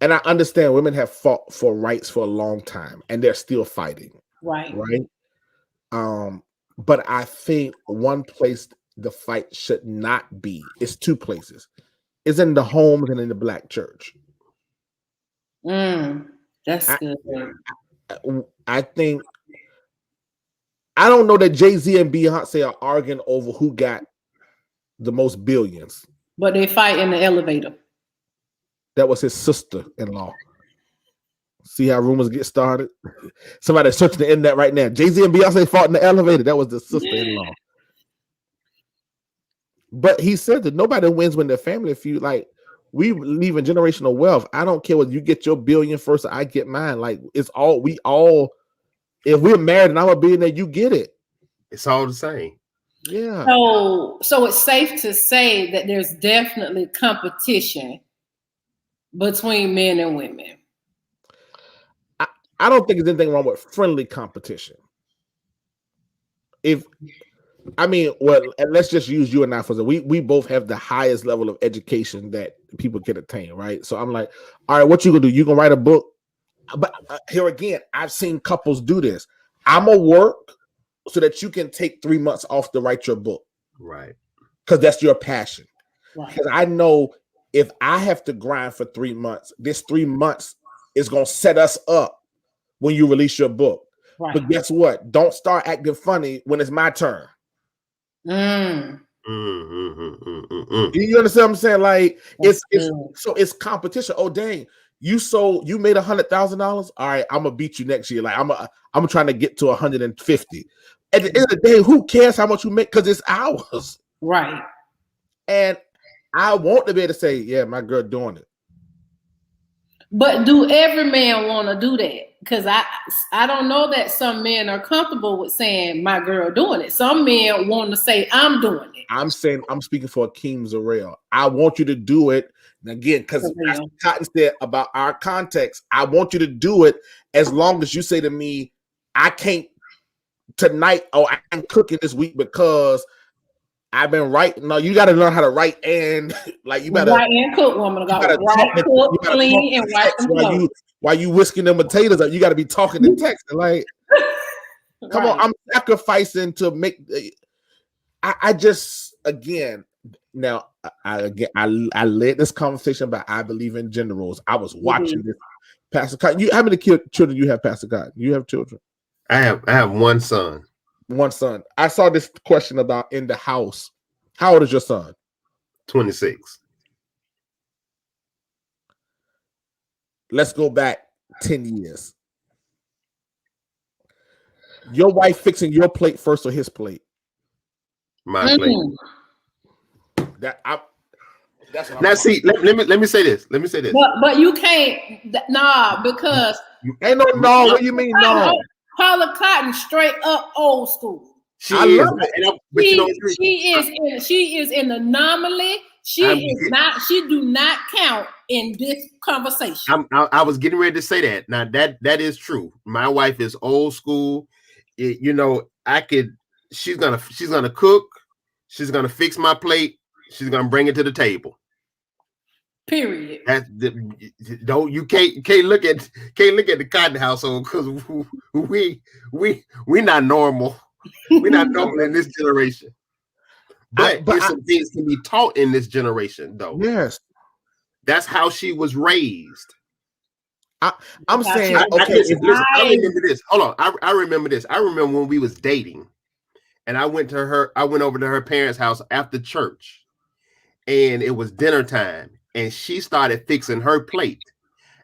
And I understand women have fought for rights for a long time, and they're still fighting. Right. But I think one place the fight should not be. It's two places. It's in the homes and in the Black church. That's good. I think I don't know that Jay-Z and Beyonce are arguing over who got the most billions. But they fight in the elevator. That was his sister-in-law. See how rumors get started? Somebody searching the internet right now. Jay-Z and Beyonce fought in the elevator. That was the sister-in-law. But he said that nobody wins when their family feud. Like, we leave in generational wealth. I don't care whether you get your billion first or I get mine. Like, it's all, we all, if we're married and I'm a billionaire, you get it. It's all the same. Yeah. So it's safe to say that there's definitely competition between men and women. I don't think there's anything wrong with friendly competition. Let's just use you and I for the we both have the highest level of education that people can attain, right? So I'm like, all right, what you gonna do? You gonna write a book? But here again, I've seen couples do this. I'm gonna work so that you can take 3 months off to write your book, right? Because that's your passion. Right. Because I know if I have to grind for 3 months, this 3 months is gonna set us up when you release your book. Right. But guess what? Don't start acting funny when it's my turn. You understand what I'm saying? Like it's competition. Oh dang, you made $100,000. All right, I'm gonna beat you next year. Like I'm trying to get to 150. At the end of the day, who cares how much you make? Because it's ours, right? And I want to be able to say, yeah, my girl doing it. But do every man want to do that? Because I don't know that some men are comfortable with saying my girl doing it. Some men want to say I'm doing it. I'm speaking for Akeem Zarel. I want you to do it. And again, because Cotton said about our context, I want you to do it as long as you say to me, I can't tonight or I ain't cooking this week because I've been writing. No, you got to learn how to write and like you better write and cook, woman. Write, cook, clean, and write them while you whisking them potatoes up. You got to be talking in text. Like, come on, I'm sacrificing to make. I just again now I led this conversation about I believe in generals. I was watching this, Pastor Cotton. How many children you have, Pastor Cotton? You have children? I have one son. One son. I saw this question about in the house. How old is your son? 26. Let's go back 10 years. Your wife fixing your plate first or his plate? My plate. That's what now see, let me say this. Let me say this. But you can't because ain't no. What do you mean no? Paula Cotton straight up old school. She is an anomaly. She do not count in this conversation. I was getting ready to say that. Now that is true. My wife is old school. She's gonna cook. She's gonna fix my plate. She's gonna bring it to the table. Period. You can't look at the Cotton household because we not normal. We're not normal in this generation. But some things can be taught in this generation, though. Yes, that's how she was raised. I'm saying, okay. Listen, I remember this. Hold on, I remember this. I remember when we was dating, and I went over to her parents' house after church, and it was dinner time. And she started fixing her plate.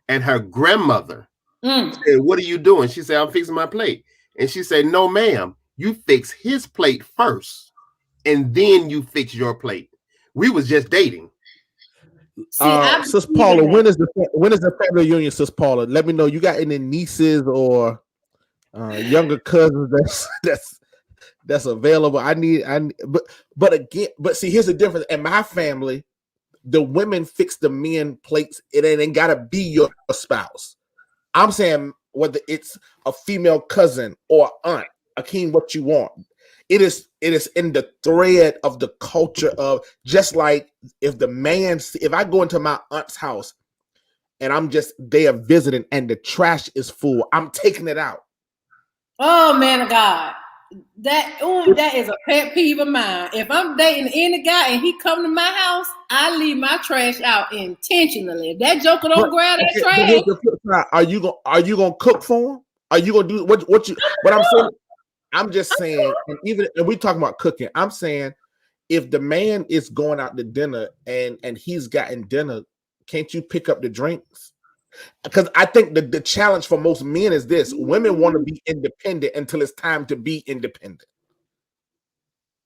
And her grandmother said, "What are you doing?" She said, "I'm fixing my plate." And she said, "No, ma'am, you fix his plate first, and then you fix your plate." We was just dating. Sis Paula, when is the family reunion, Sis Paula? Let me know. You got any nieces or younger cousins that's available? But see, here's the difference. In my family, the women fix the men plates. It ain't gotta be your spouse. I'm saying whether it's a female cousin or aunt, Akeem, what you want. It is in the thread of the culture of just like if I go into my aunt's house and I'm just there visiting and the trash is full, I'm taking it out. Oh man of God. That is a pet peeve of mine. If I'm dating any guy and he come to my house, I leave my trash out intentionally. If that joker don't grab that trash. Are you gonna cook for him? Are you gonna do what I'm saying? I'm just saying, and we talking about cooking. I'm saying if the man is going out to dinner and he's gotten dinner, can't you pick up the drinks? Because I think the challenge for most men is this: women want to be independent until it's time to be independent.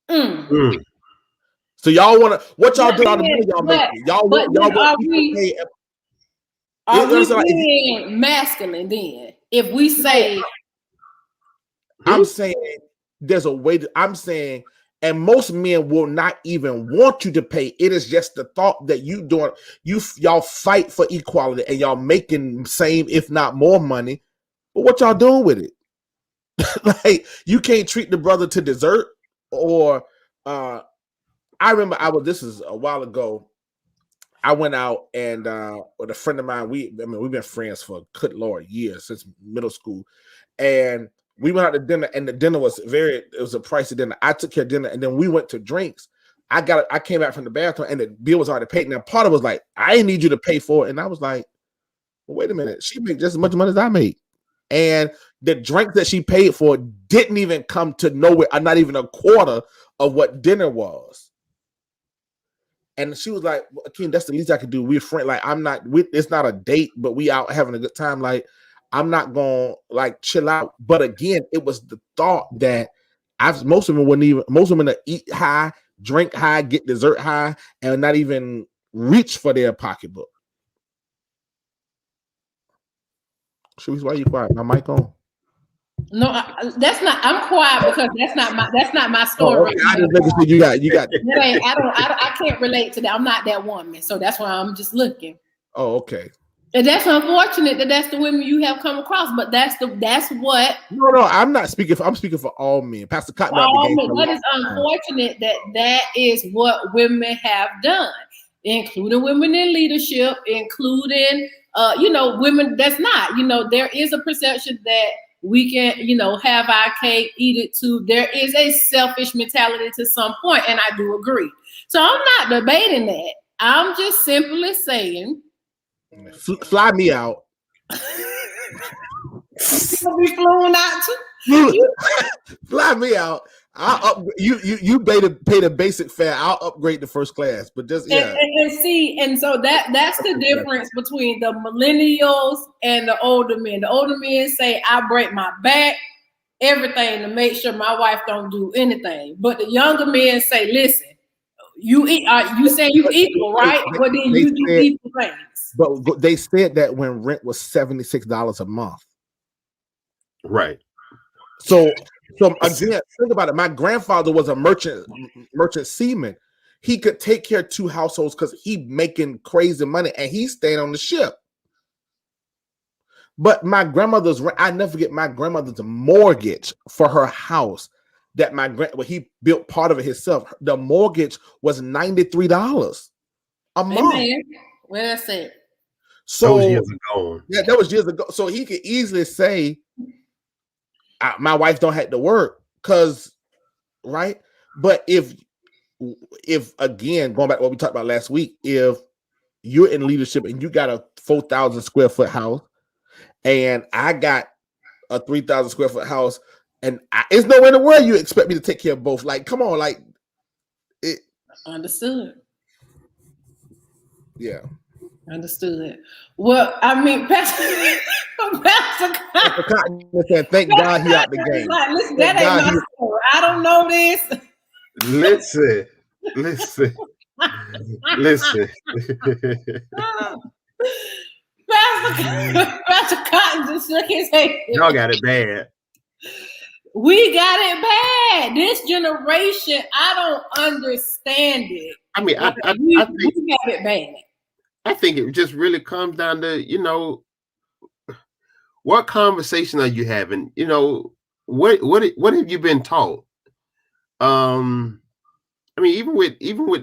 So y'all want to what y'all do? All the money y'all make. Y'all want people to pay. Are we being masculine then? If we say, I'm saying there's a way to. I'm saying. And most men will not even want you to pay. It is just the thought that y'all fight for equality and y'all making same, if not more money. But what y'all doing with it? Like you can't treat the brother to dessert. Or I remember this is a while ago. I went out and with a friend of mine. We've been friends for good Lord years, since middle school, and we went out to dinner, and the dinner was it was a pricey dinner. I took care of dinner, and then we went to drinks. I came back from the bathroom, and the bill was already paid. Now, part of it was like, I didn't need you to pay for it. And I was like, well, wait a minute. She made just as much money as I made. And the drink that she paid for didn't even come to nowhere, not even a quarter of what dinner was. And she was like, well, Akeem, that's the least I could do. We're friends. Like, it's not a date, but we out having a good time. Like, I'm not gonna like chill out. But again, it was the thought that most women that eat high, drink high, get dessert high, and not even reach for their pocketbook. Sharice, why are you quiet? My mic on. No, that's not. I'm quiet because that's not my story. Oh, okay. I just making sure you got. I can't relate to that. I'm not that woman, so that's why I'm just looking. Oh, okay. And that's unfortunate that that's the women you have come across, but that's what. No, I'm not speaking for. I'm speaking for all men. Pastor Cotton. That is unfortunate that is what women have done, including women in leadership, including women that's not. There is a perception that we can have our cake, eat it too. There is a selfish mentality to some point, and I do agree. So I'm not debating that. I'm just simply saying. Fly me out. You'll be flown out too. Fly me out. I'll you pay the basic fare. I'll upgrade to first class. But just and so that's the difference between the millennials and the older men. The older men say, I break my back, everything to make sure my wife don't do anything. But the younger men say, listen, you eat. You say you equal, right? But then you do equal things. But they said that when rent was $76 a month. Right. So again, think about it. My grandfather was a merchant seaman. He could take care of 2 households because he making crazy money and he's staying on the ship. But I never forget my grandmother's mortgage for her house that he built part of it himself. The mortgage was $93 a month. Amen. Well, that's it. So that was years ago. Yeah, that was years ago. So he could easily say, my wife don't have to work, right? But if again, going back to what we talked about last week, if you're in leadership and you got a 4,000 square foot house and I got a 3,000 square foot house, and it's nowhere in the world you expect me to take care of both. Like, come on, like it. Understood. Yeah. Understood. Well, I mean, Pastor Cotton said, thank God he out the game. Listen, that ain't my story. I don't know this. Listen. Pastor Cotton just shook his head. Y'all got it bad. We got it bad. This generation, I don't understand it. I mean, I think we have it bad. I think it just really comes down to, what conversation are you having? What have you been taught? I mean, even with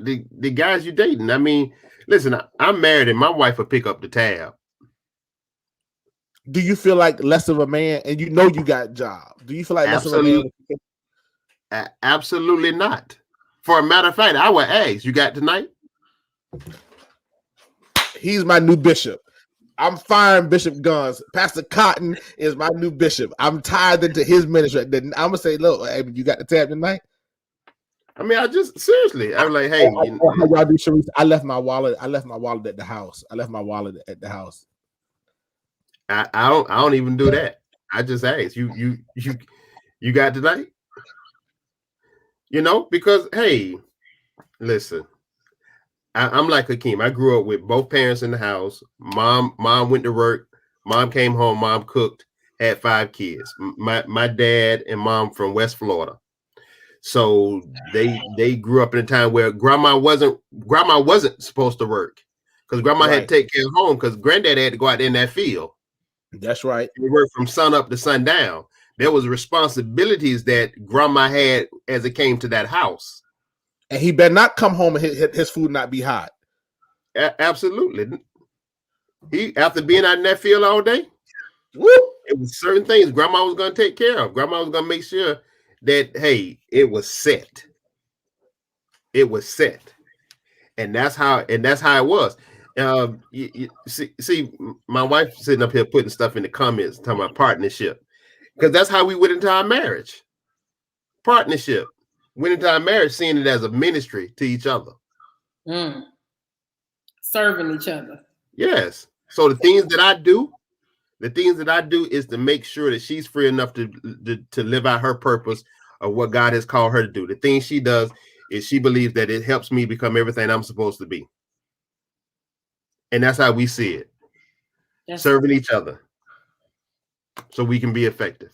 the guys you're dating. I mean, listen, I'm married and my wife will pick up the tab. Do you feel like less of a man, and you got a job? Do you feel like less of a man? Absolutely not. For a matter of fact, I would ask, you got tonight? He's my new bishop. I'm firing Bishop Guns. Pastor Cotton is my new bishop. I'm tied into his ministry. I'm gonna say, look, hey, you got the tab tonight? I mean, I just seriously, I'm like, hey, how y'all do, Sharice? I left my wallet at the house. I don't even do that. I just ask you got tonight? You know, because hey, listen, I'm like Hakeem. I grew up with both parents in the house. Mom went to work. Mom came home. Mom cooked. Had 5 kids. My dad and mom from West Florida. So they grew up in a time where grandma wasn't supposed to work because grandma had to take care of home because granddad had to go out there in that field. That's right. We worked from sun up to sundown. There was responsibilities that grandma had as it came to that house. And he better not come home and his food not be hot. Absolutely. He, after being out in that field all day, it was certain things grandma was going to take care of. Grandma was going to make sure that, hey, it was set. It was set. And that's how it was. You see, my wife sitting up here putting stuff in the comments talking about partnership. Because that's how we went into our marriage. Partnership. Went into our marriage seeing it as a ministry to each other. Serving each other. Yes. So the things that I do is to make sure that she's free enough to live out her purpose of what God has called her to do. The thing she does is she believes that it helps me become everything I'm supposed to be. And that's how we see it. Serving each other so we can be effective.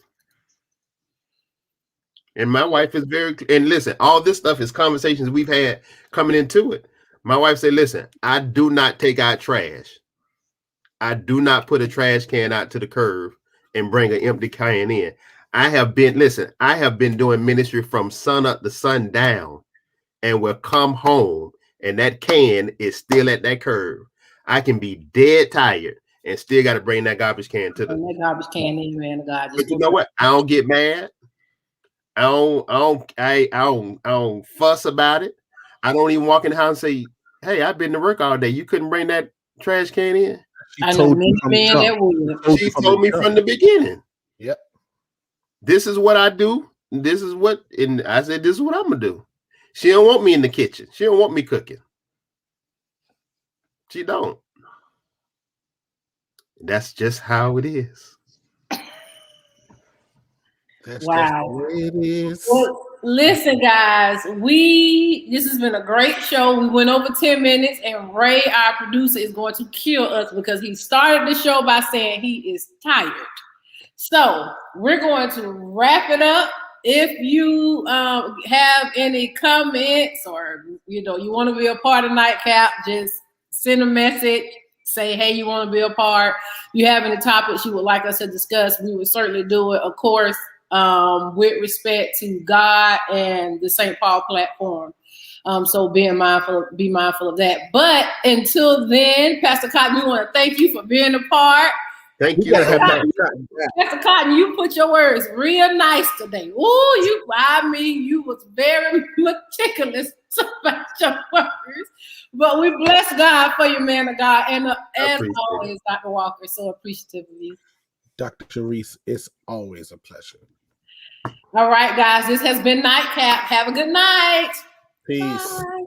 And my wife is and listen, all this stuff is conversations we've had coming into it. My wife said, listen, I do not take out trash. I do not put a trash can out to the curb and bring an empty can in. I have been doing ministry from sun up to sundown and will come home and that can is still at that curb. I can be dead tired and still got to bring that garbage can to that garbage can in, man. God, but you know what? I don't get mad. I don't fuss about it. I don't even walk in the house and say, hey, I've been to work all day. You couldn't bring that trash can in? She told me from the beginning. Yep. This is what I do. And I said, this is what I'm gonna do. She don't want me in the kitchen. She don't want me cooking. She don't. That's just how it is. Wow. It is. Well, listen, guys, this has been a great show. We went over 10 minutes, and Ray, our producer, is going to kill us because he started the show by saying he is tired. So we're going to wrap it up. If you have any comments or you want to be a part of NightCap, just send a message. Say, hey, you want to be a part. You have any topics you would like us to discuss, we would certainly do it, of course, with respect to God and the St. Paul platform. So be mindful of that. But until then, Pastor Cotton, we want to thank you for being a part. Thank you. Pastor Cotton, you put your words real nice today. You was very meticulous about your words. But we bless God for you, man of God. And as always, Dr. Walker, so appreciative of you. Dr. Sharice, it's always a pleasure. All right, guys, this has been NightCap. Have a good night. Peace. Bye.